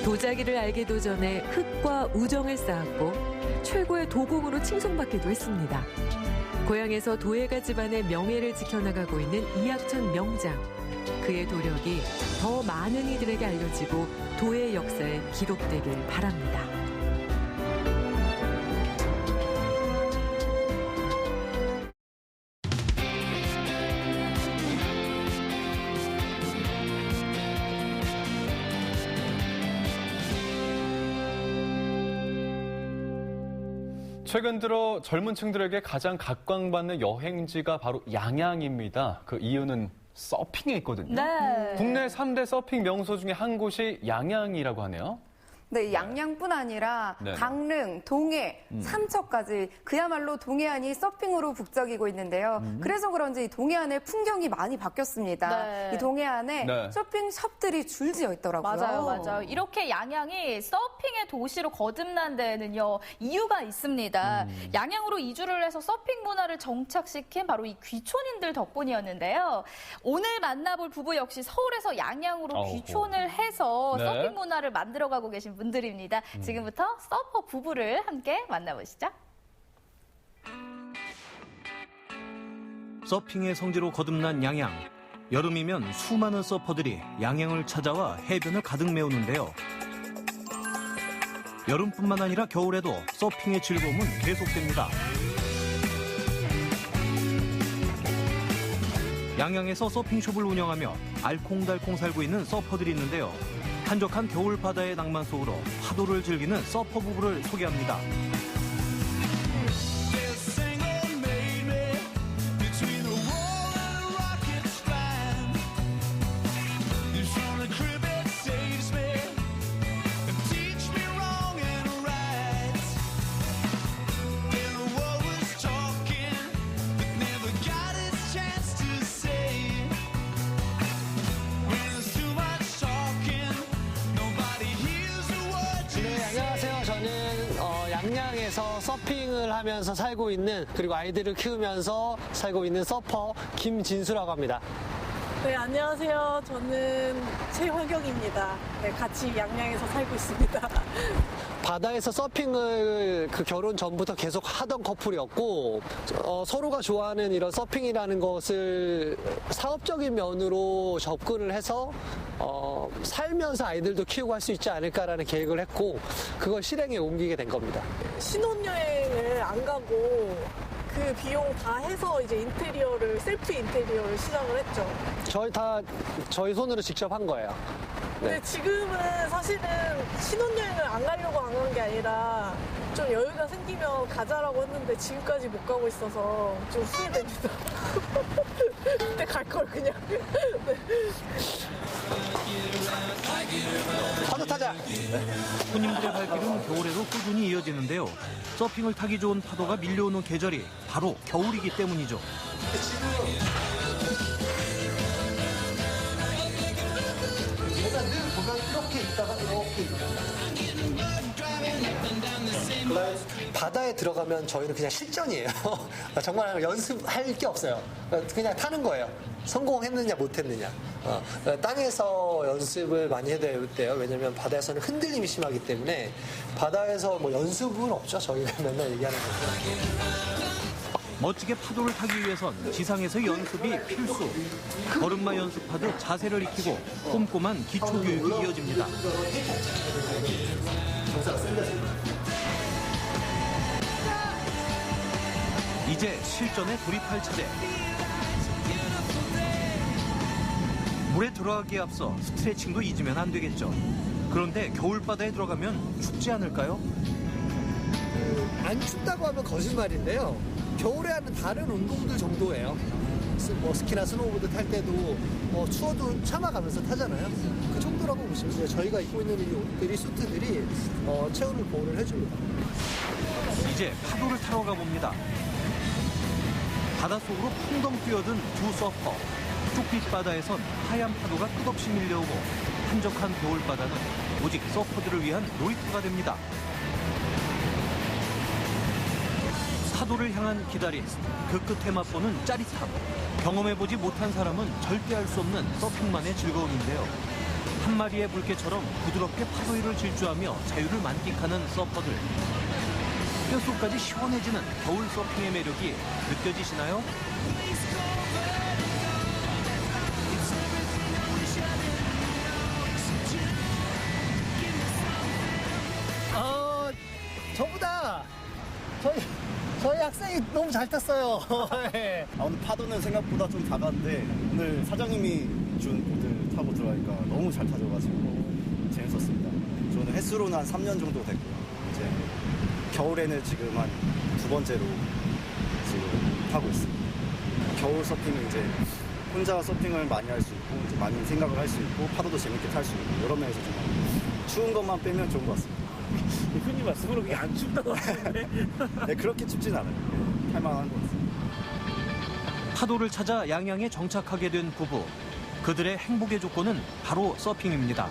[SPEAKER 13] 도자기를 알기도 전에 흙과 우정을 쌓았고 최고의 도공으로 칭송받기도 했습니다. 고향에서 도예가 집안의 명예를 지켜나가고 있는 이학천 명장. 그의 도력이 더 많은 많은 이들에게 알려지고 도의 역사에 기록되길 바랍니다.
[SPEAKER 2] 최근 들어 젊은 층들에게 가장 각광받는 여행지가 바로 양양입니다. 그 이유는 서핑에 있거든요.
[SPEAKER 3] 네.
[SPEAKER 2] 국내 3대 서핑 명소 중에 한 곳이 양양이라고 하네요.
[SPEAKER 4] 네, 양양뿐 아니라
[SPEAKER 2] 네.
[SPEAKER 4] 강릉, 동해, 삼척까지 그야말로 동해안이 서핑으로 북적이고 있는데요. 그래서 그런지 이 동해안의 풍경이 많이 바뀌었습니다.
[SPEAKER 3] 네.
[SPEAKER 4] 이 동해안에
[SPEAKER 2] 네.
[SPEAKER 4] 쇼핑숍들이 줄지어 있더라고요.
[SPEAKER 3] 맞아요. 이렇게 양양이 서핑의 도시로 거듭난 데에는요, 이유가 있습니다. 양양으로 이주를 해서 서핑 문화를 정착시킨 바로 이 귀촌인들 덕분이었는데요. 오늘 만나볼 부부 역시 서울에서 양양으로 귀촌을 해서
[SPEAKER 2] 네.
[SPEAKER 3] 서핑 문화를 만들어가고 계신 분들입니다. 지금부터 서퍼 부부를 함께 만나보시죠.
[SPEAKER 16] 서핑의 성지로 거듭난 양양. 여름이면 수많은 서퍼들이 양양을 찾아와 해변을 가득 메우는데요. 여름뿐만 아니라 겨울에도 서핑의 즐거움은 계속됩니다. 양양에서 서핑숍을 운영하며 알콩달콩 살고 있는 서퍼들이 있는데요. 한적한 겨울 바다의 낭만 속으로 파도를 즐기는 서퍼 부부를 소개합니다.
[SPEAKER 17] 양양에서 서핑을 하면서 살고 있는, 그리고 아이들을 키우면서 살고 있는 서퍼 김진수라고 합니다.
[SPEAKER 12] 네, 안녕하세요. 저는 최화경입니다. 네, 같이 양양에서 살고 있습니다.
[SPEAKER 17] 바다에서 서핑을 그 결혼 전부터 계속 하던 커플이었고, 서로가 좋아하는 이런 서핑이라는 것을 사업적인 면으로 접근을 해서 살면서 아이들도 키우고 할 수 있지 않을까라는 계획을 했고, 그걸 실행에 옮기게 된 겁니다.
[SPEAKER 12] 신혼여행을 안 가고 그 비용 다 해서 이제 인테리어를, 셀프 인테리어를 시작을 했죠.
[SPEAKER 17] 저희 손으로 직접 한 거예요.
[SPEAKER 12] 근데 지금은 사실은 신혼여행을 안 가려고 안 간 게 아니라 좀 여유가 생기면 가자라고 했는데 지금까지 못 가고 있어서 좀 후회됩니다. 그때 갈 걸 그냥. 네.
[SPEAKER 17] 파도 타자!
[SPEAKER 16] 손님들의 발길은 겨울에도 꾸준히 이어지는데요. 서핑을 타기 좋은 파도가 밀려오는 계절이 바로 겨울이기 때문이죠.
[SPEAKER 17] 얘가 늘 보면 이렇게 있다가 이렇게 바다에 들어가면 저희는 그냥 실전이에요. 정말 연습할 게 없어요. 그냥 타는 거예요. 성공했느냐 못했느냐. 땅에서 연습을 많이 해야 돼요. 왜냐면 바다에서는 흔들림이 심하기 때문에 바다에서 뭐 연습은 없죠. 저희가 맨날 얘기하는 거죠.
[SPEAKER 16] 멋지게 파도를 타기 위해선 지상에서 연습이 필수. 걸음마 연습하듯 자세를 익히고 꼼꼼한 기초교육이 이어집니다. 이제 실전에 돌입할 차례. 물에 들어가기에 앞서 스트레칭도 잊으면 안 되겠죠. 그런데 겨울바다에 들어가면 춥지 않을까요?
[SPEAKER 17] 안 춥다고 하면 거짓말인데요. 겨울에 하는 다른 운동들 정도예요. 뭐 스키나 스노우보드 탈 때도 추워도 참아가면서 타잖아요. 그 정도라고 보시면 돼요. 저희가 입고 있는 이 옷들이, 수트들이 체온을 보호를 해줍니다.
[SPEAKER 16] 이제 파도를 타러 가봅니다. 바닷속으로 풍덩 뛰어든 두 서퍼. 쪽 바다에선 하얀 파도가 끝없이 밀려오고 한적한 겨울바다는 오직 서퍼들을 위한 놀이터가 됩니다. 파도를 향한 기다림, 그 끝에 맛보는 짜릿함. 경험해보지 못한 사람은 절대 알 수 없는 서핑만의 즐거움인데요. 한 마리의 물개처럼 부드럽게 파도 위를 질주하며 자유를 만끽하는 서퍼들. 뼛속까지 시원해지는 겨울 서핑의 매력이 느껴지시나요?
[SPEAKER 18] 학생이 너무 잘 탔어요. 네. 오늘 파도는 생각보다 좀 작았는데 오늘 사장님이 준 보드 타고 들어가니까 너무 잘 타져가지고 재밌었습니다. 저는 횟수로는 한 3년 정도 됐고요. 이제 겨울에는 지금 한 2번째로 지금 타고 있습니다. 겨울 서핑은 이제 혼자 서핑을 많이 할 수 있고 이제 많이 생각을 할 수 있고 파도도 재밌게 탈 수 있고 여러 면에서 정말 추운 것만 빼면 좋은 것 같습니다.
[SPEAKER 11] 흔히 말씀으로 그게 안 춥다고 하시는데
[SPEAKER 18] 네, 그렇게 춥진 않아요. 네, 탈만한 것 같습니다.
[SPEAKER 16] 파도를 찾아 양양에 정착하게 된 부부. 그들의 행복의 조건은 바로 서핑입니다.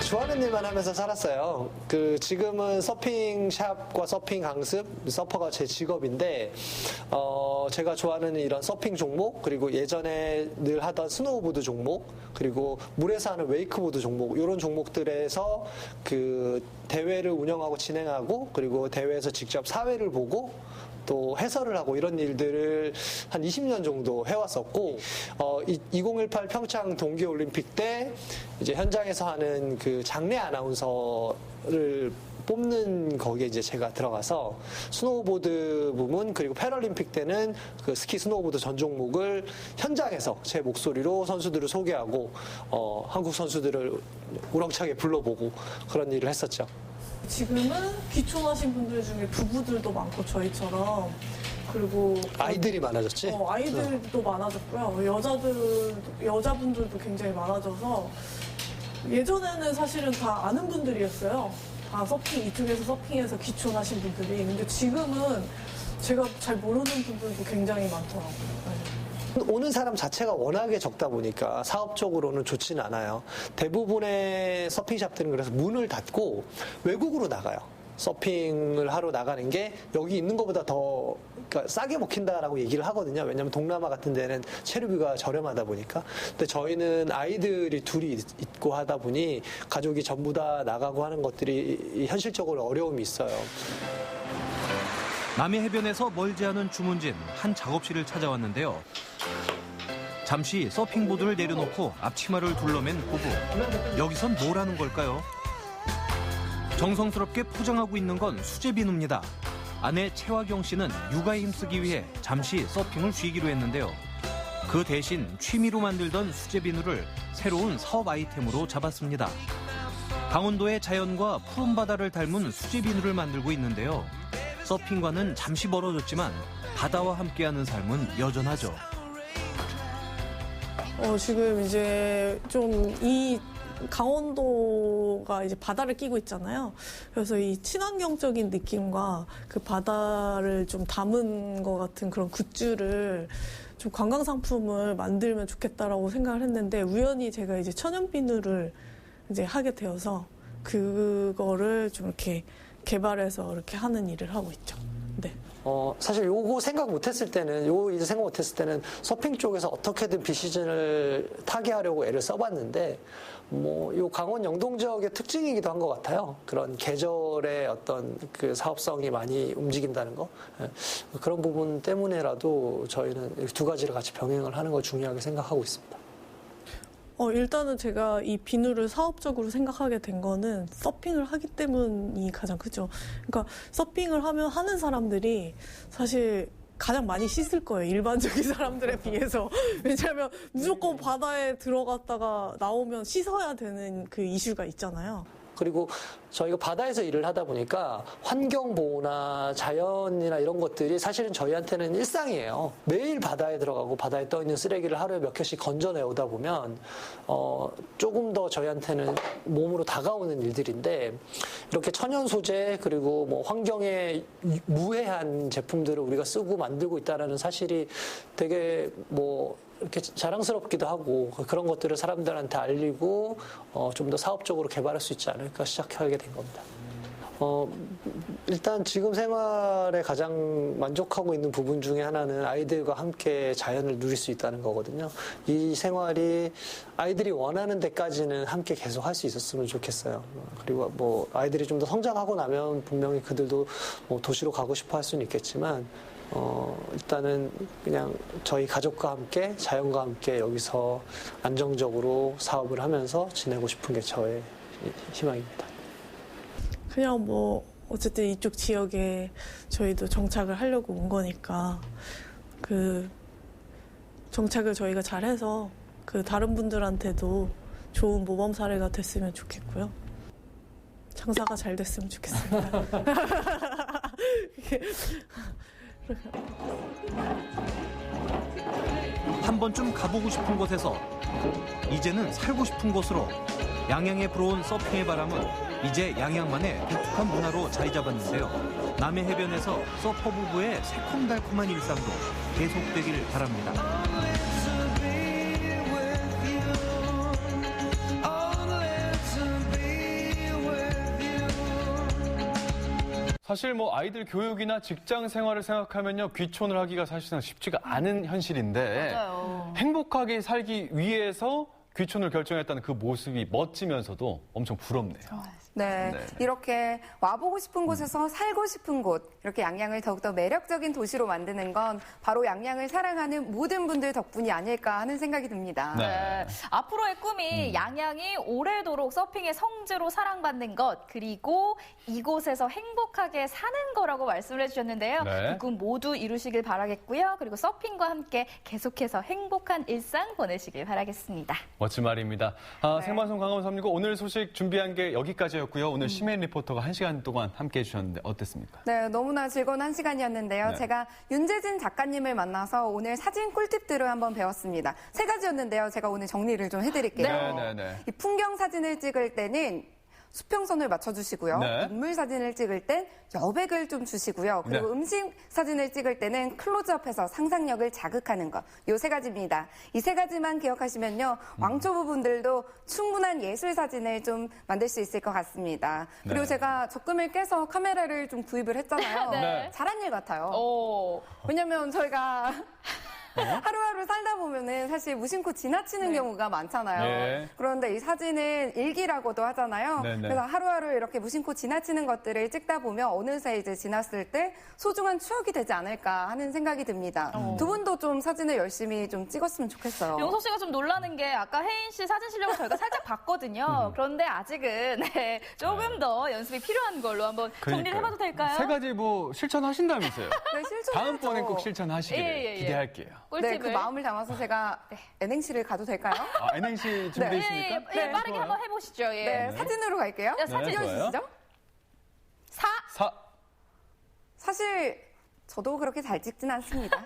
[SPEAKER 17] 좋아하는 일만 하면서 살았어요. 지금은 서핑샵과 서핑 강습, 서퍼가 제 직업인데, 제가 좋아하는 이런 서핑 종목, 그리고 예전에 늘 하던 스노우보드 종목, 그리고 물에서 하는 웨이크보드 종목, 이런 종목들에서 대회를 운영하고 진행하고, 그리고 대회에서 직접 사회를 보고, 또 해설을 하고 이런 일들을 한 20년 정도 해왔었고 2018 평창 동계올림픽 때 이제 현장에서 하는 장내 아나운서를 뽑는 거기에 이제 제가 들어가서 스노우보드 부문 그리고 패럴림픽 때는 스키 스노우보드 전 종목을 현장에서 제 목소리로 선수들을 소개하고 한국 선수들을 우렁차게 불러보고 그런 일을 했었죠.
[SPEAKER 12] 지금은 귀촌하신 분들 중에 부부들도 많고 저희처럼 그리고
[SPEAKER 17] 아이들이 많아졌지?
[SPEAKER 12] 아이들도 많아졌고요. 여자분들도 굉장히 많아져서 예전에는 사실은 다 아는 분들이었어요. 다 이쪽에서 서핑해서 귀촌하신 분들이. 근데 지금은 제가 잘 모르는 분들도 굉장히 많더라고요.
[SPEAKER 17] 오는 사람 자체가 워낙에 적다 보니까 사업적으로는 좋지는 않아요. 대부분의 서핑샵들은 그래서 문을 닫고 외국으로 나가요. 서핑을 하러 나가는 게 여기 있는 것보다 더 싸게 먹힌다라고 얘기를 하거든요. 왜냐하면 동남아 같은 데는 체류비가 저렴하다 보니까. 근데 저희는 아이들이 둘이 있고 하다 보니 가족이 전부 다 나가고 하는 것들이 현실적으로 어려움이 있어요.
[SPEAKER 16] 남해 해변에서 멀지 않은 주문진 한 작업실을 찾아왔는데요. 잠시 서핑보드를 내려놓고 앞치마를 둘러맨 부부. 여기선 뭘 하는 걸까요? 정성스럽게 포장하고 있는 건 수제 비누입니다. 아내 최화경 씨는 육아에 힘쓰기 위해 잠시 서핑을 쉬기로 했는데요. 그 대신 취미로 만들던 수제 비누를 새로운 사업 아이템으로 잡았습니다. 강원도의 자연과 푸른 바다를 닮은 수제 비누를 만들고 있는데요. 서핑과는 잠시 멀어졌지만 바다와 함께하는 삶은 여전하죠.
[SPEAKER 12] 지금 이제 좀 강원도가 이제 바다를 끼고 있잖아요. 그래서 이 친환경적인 느낌과 그 바다를 좀 담은 것 같은 그런 굿즈를 좀 관광 상품을 만들면 좋겠다라고 생각을 했는데 우연히 제가 이제 천연 비누를 이제 하게 되어서 그거를 좀 이렇게 개발해서 이렇게 하는 일을 하고 있죠. 네.
[SPEAKER 17] 사실 요거 생각 못했을 때는 서핑 쪽에서 어떻게든 비시즌을 타게 하려고 애를 써봤는데 요 강원 영동 지역의 특징이기도 한 것 같아요. 그런 계절의 어떤 사업성이 많이 움직인다는 거. 그런 부분 때문에라도 저희는 두 가지를 같이 병행을 하는 걸 중요하게 생각하고 있습니다.
[SPEAKER 12] 일단은 제가 이 비누를 사업적으로 생각하게 된 거는 서핑을 하기 때문이 가장 크죠. 그러니까 서핑을 하는 사람들이 사실 가장 많이 씻을 거예요. 일반적인 사람들에 비해서. 왜냐하면 무조건 바다에 들어갔다가 나오면 씻어야 되는 그 이슈가 있잖아요.
[SPEAKER 17] 그리고 저희가 바다에서 일을 하다 보니까 환경보호나 자연이나 이런 것들이 사실은 저희한테는 일상이에요. 매일 바다에 들어가고 바다에 떠있는 쓰레기를 하루에 몇 개씩 건져내오다 보면 조금 더 저희한테는 몸으로 다가오는 일들인데 이렇게 천연 소재 그리고 뭐 환경에 무해한 제품들을 우리가 쓰고 만들고 있다는 사실이 되게 이렇게 자랑스럽기도 하고 그런 것들을 사람들한테 알리고 좀 더 사업적으로 개발할 수 있지 않을까 시작하게 된 겁니다. 일단 지금 생활에 가장 만족하고 있는 부분 중에 하나는 아이들과 함께 자연을 누릴 수 있다는 거거든요. 이 생활이 아이들이 원하는 데까지는 함께 계속 할 수 있었으면 좋겠어요. 그리고 아이들이 좀 더 성장하고 나면 분명히 그들도 도시로 가고 싶어 할 수는 있겠지만 일단은 그냥 저희 가족과 함께 자연과 함께 여기서 안정적으로 사업을 하면서 지내고 싶은 게 저의 희망입니다.
[SPEAKER 12] 그냥 어쨌든 이쪽 지역에 저희도 정착을 하려고 온 거니까 그 정착을 저희가 잘해서 그 다른 분들한테도 좋은 모범 사례가 됐으면 좋겠고요. 장사가 잘 됐으면 좋겠습니다.
[SPEAKER 16] 한 번쯤 가보고 싶은 곳에서 이제는 살고 싶은 곳으로 양양에 불어온 서핑의 바람은 이제 양양만의 독특한 문화로 자리 잡았는데요. 남해 해변에서 서퍼 부부의 새콤달콤한 일상도 계속되길 바랍니다.
[SPEAKER 2] 사실 뭐 아이들 교육이나 직장 생활을 생각하면요, 귀촌을 하기가 사실상 쉽지가 않은 현실인데
[SPEAKER 3] 맞아요.
[SPEAKER 2] 행복하게 살기 위해서 귀촌을 결정했다는 그 모습이 멋지면서도 엄청 부럽네요.
[SPEAKER 4] 네, 이렇게 와보고 싶은 곳에서 살고 싶은 곳, 이렇게 양양을 더욱더 매력적인 도시로 만드는 건 바로 양양을 사랑하는 모든 분들 덕분이 아닐까 하는 생각이 듭니다.
[SPEAKER 3] 네. 앞으로의 꿈이 양양이 오래도록 서핑의 성지로 사랑받는 것, 그리고 이곳에서 행복하게 사는 거라고 말씀을 해주셨는데요.
[SPEAKER 2] 네.
[SPEAKER 3] 그 꿈 모두 이루시길 바라겠고요. 그리고 서핑과 함께 계속해서 행복한 일상 보내시길 바라겠습니다.
[SPEAKER 2] 멋진 말입니다. 생방송 강원 365 오늘 소식 준비한 게 여기까지였고요. 오늘 심혜인 리포터가 1시간 동안 함께해 주셨는데 어땠습니까?
[SPEAKER 4] 네, 너무나 즐거운 한 시간이었는데요.
[SPEAKER 2] 네.
[SPEAKER 4] 제가 윤재진 작가님을 만나서 오늘 사진 꿀팁들을 한번 배웠습니다. 3가지였는데요. 제가 오늘 정리를 좀 해드릴게요. 이 풍경 사진을 찍을 때는 수평선을 맞춰주시고요.
[SPEAKER 2] 네.
[SPEAKER 4] 인물 사진을 찍을 땐 여백을 좀 주시고요. 그리고 음식 사진을 찍을 때는 클로즈업해서 상상력을 자극하는 것. 요 3가지입니다. 이 3가지만 기억하시면요. 왕초보분들도 충분한 예술 사진을 좀 만들 수 있을 것 같습니다. 그리고
[SPEAKER 3] 네.
[SPEAKER 4] 제가 적금을 깨서 카메라를 좀 구입을 했잖아요.
[SPEAKER 3] 네.
[SPEAKER 4] 잘한 일 같아요. 왜냐면 저희가 하루하루 살다 보면은 사실 무심코 지나치는 경우가 많잖아요.
[SPEAKER 2] 네.
[SPEAKER 4] 그런데 이 사진은 일기라고도 하잖아요.
[SPEAKER 2] 네네.
[SPEAKER 4] 그래서 하루하루 이렇게 무심코 지나치는 것들을 찍다 보면 어느새 이제 지났을 때 소중한 추억이 되지 않을까 하는 생각이 듭니다. 두 분도 좀 사진을 열심히 좀 찍었으면 좋겠어요.
[SPEAKER 3] 용서 씨가 좀 놀라는 게 아까 혜인 씨 사진 실력을 저희가 살짝 봤거든요. 그런데 아직은 조금 더 연습이 필요한 걸로 한번 정리를 해봐도 될까요?
[SPEAKER 2] 3가지 뭐 실천하신다면서요?
[SPEAKER 4] 네, 실천해야죠.
[SPEAKER 2] 다음번엔 꼭 실천하시기를
[SPEAKER 3] 예.
[SPEAKER 2] 기대할게요.
[SPEAKER 4] 네, 그 마음을 담아서 제가 N행시를 가도 될까요?
[SPEAKER 2] N행시 준비되어 있습니까?
[SPEAKER 3] 예, 빠르게 한번 해보시죠. 예.
[SPEAKER 4] 네, 사진으로 갈게요.
[SPEAKER 3] 네, 사진
[SPEAKER 4] 띄워주시죠. 사실 저도 그렇게 잘 찍진 않습니다.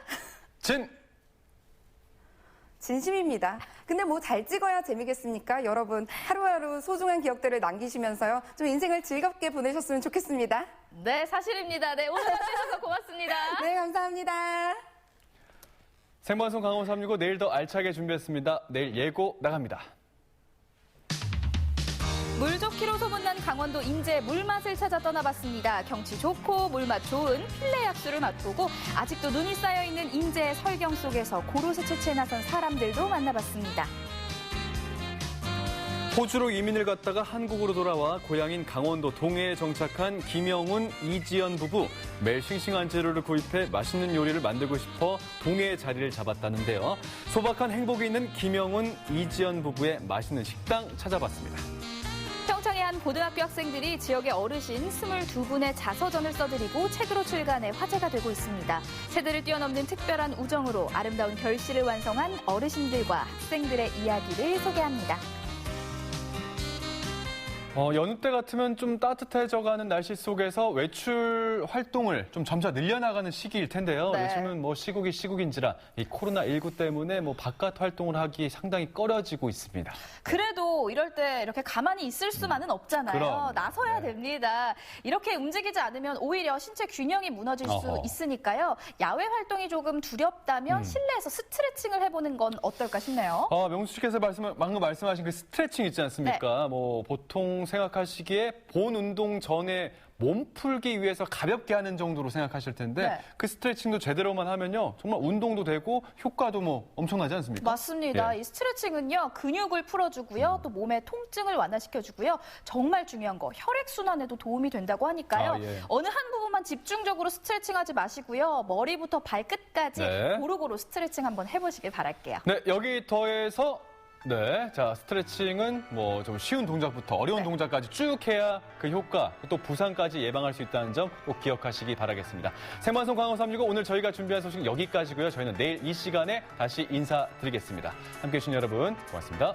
[SPEAKER 4] 진심입니다. 근데 뭐 잘 찍어야 재미겠습니까? 여러분 하루하루 소중한 기억들을 남기시면서요. 좀 인생을 즐겁게 보내셨으면 좋겠습니다.
[SPEAKER 3] 네, 사실입니다. 네, 오늘 와주셔서 고맙습니다.
[SPEAKER 4] 네, 감사합니다.
[SPEAKER 2] 생방송 강원 365 내일 더 알차게 준비했습니다. 내일 예고 나갑니다.
[SPEAKER 3] 물 좋기로 소문난 강원도 인제 물맛을 찾아 떠나봤습니다. 경치 좋고 물맛 좋은 필레 약수를 맛보고 아직도 눈이 쌓여있는 인제의 설경 속에서 고로쇠채취에 나선 사람들도 만나봤습니다.
[SPEAKER 2] 호주로 이민을 갔다가 한국으로 돌아와 고향인 강원도 동해에 정착한 김영훈, 이지연 부부. 매일 싱싱한 재료를 구입해 맛있는 요리를 만들고 싶어 동해의 자리를 잡았다는데요. 소박한 행복이 있는 김영훈, 이지연 부부의 맛있는 식당 찾아봤습니다.
[SPEAKER 3] 평창의 한 고등학교 학생들이 지역의 어르신 22분의 자서전을 써드리고 책으로 출간해 화제가 되고 있습니다. 세대를 뛰어넘는 특별한 우정으로 아름다운 결실을 완성한 어르신들과 학생들의 이야기를 소개합니다.
[SPEAKER 2] 여느 때 같으면 좀 따뜻해져가는 날씨 속에서 외출 활동을 좀 점차 늘려나가는 시기일 텐데요.
[SPEAKER 3] 네.
[SPEAKER 2] 요즘은 뭐 시국이 시국인지라 이 코로나19 때문에 뭐 바깥 활동을 하기 상당히 꺼려지고 있습니다.
[SPEAKER 3] 그래도 이럴 때 이렇게 가만히 있을 수만은 없잖아요.
[SPEAKER 2] 그럼.
[SPEAKER 3] 나서야 됩니다. 이렇게 움직이지 않으면 오히려 신체 균형이 무너질 수 있으니까요. 야외 활동이 조금 두렵다면 실내에서 스트레칭을 해보는 건 어떨까 싶네요.
[SPEAKER 2] 명수 씨께서 방금 말씀하신 그 스트레칭 있지 않습니까? 뭐 보통 생각하시기에 본 운동 전에 몸 풀기 위해서 가볍게 하는 정도로 생각하실 텐데 그 스트레칭도 제대로만 하면요. 정말 운동도 되고 효과도 뭐 엄청나지 않습니까?
[SPEAKER 3] 맞습니다.
[SPEAKER 2] 예.
[SPEAKER 3] 이 스트레칭은요. 근육을 풀어주고요. 또 몸의 통증을 완화시켜주고요. 정말 중요한 거 혈액순환에도 도움이 된다고 하니까요.
[SPEAKER 2] 예.
[SPEAKER 3] 어느 한 부분만 집중적으로 스트레칭하지 마시고요. 머리부터 발끝까지
[SPEAKER 2] 네.
[SPEAKER 3] 고루고루 스트레칭 한번 해보시길 바랄게요.
[SPEAKER 2] 네, 여기 더해서 네, 자 스트레칭은 뭐 좀 쉬운 동작부터 어려운 동작까지 쭉 해야 그 효과 또 부상까지 예방할 수 있다는 점 꼭 기억하시기 바라겠습니다. 생방송 광어 365 오늘 저희가 준비한 소식 여기까지고요. 저희는 내일 이 시간에 다시 인사드리겠습니다. 함께해 주신 여러분 고맙습니다.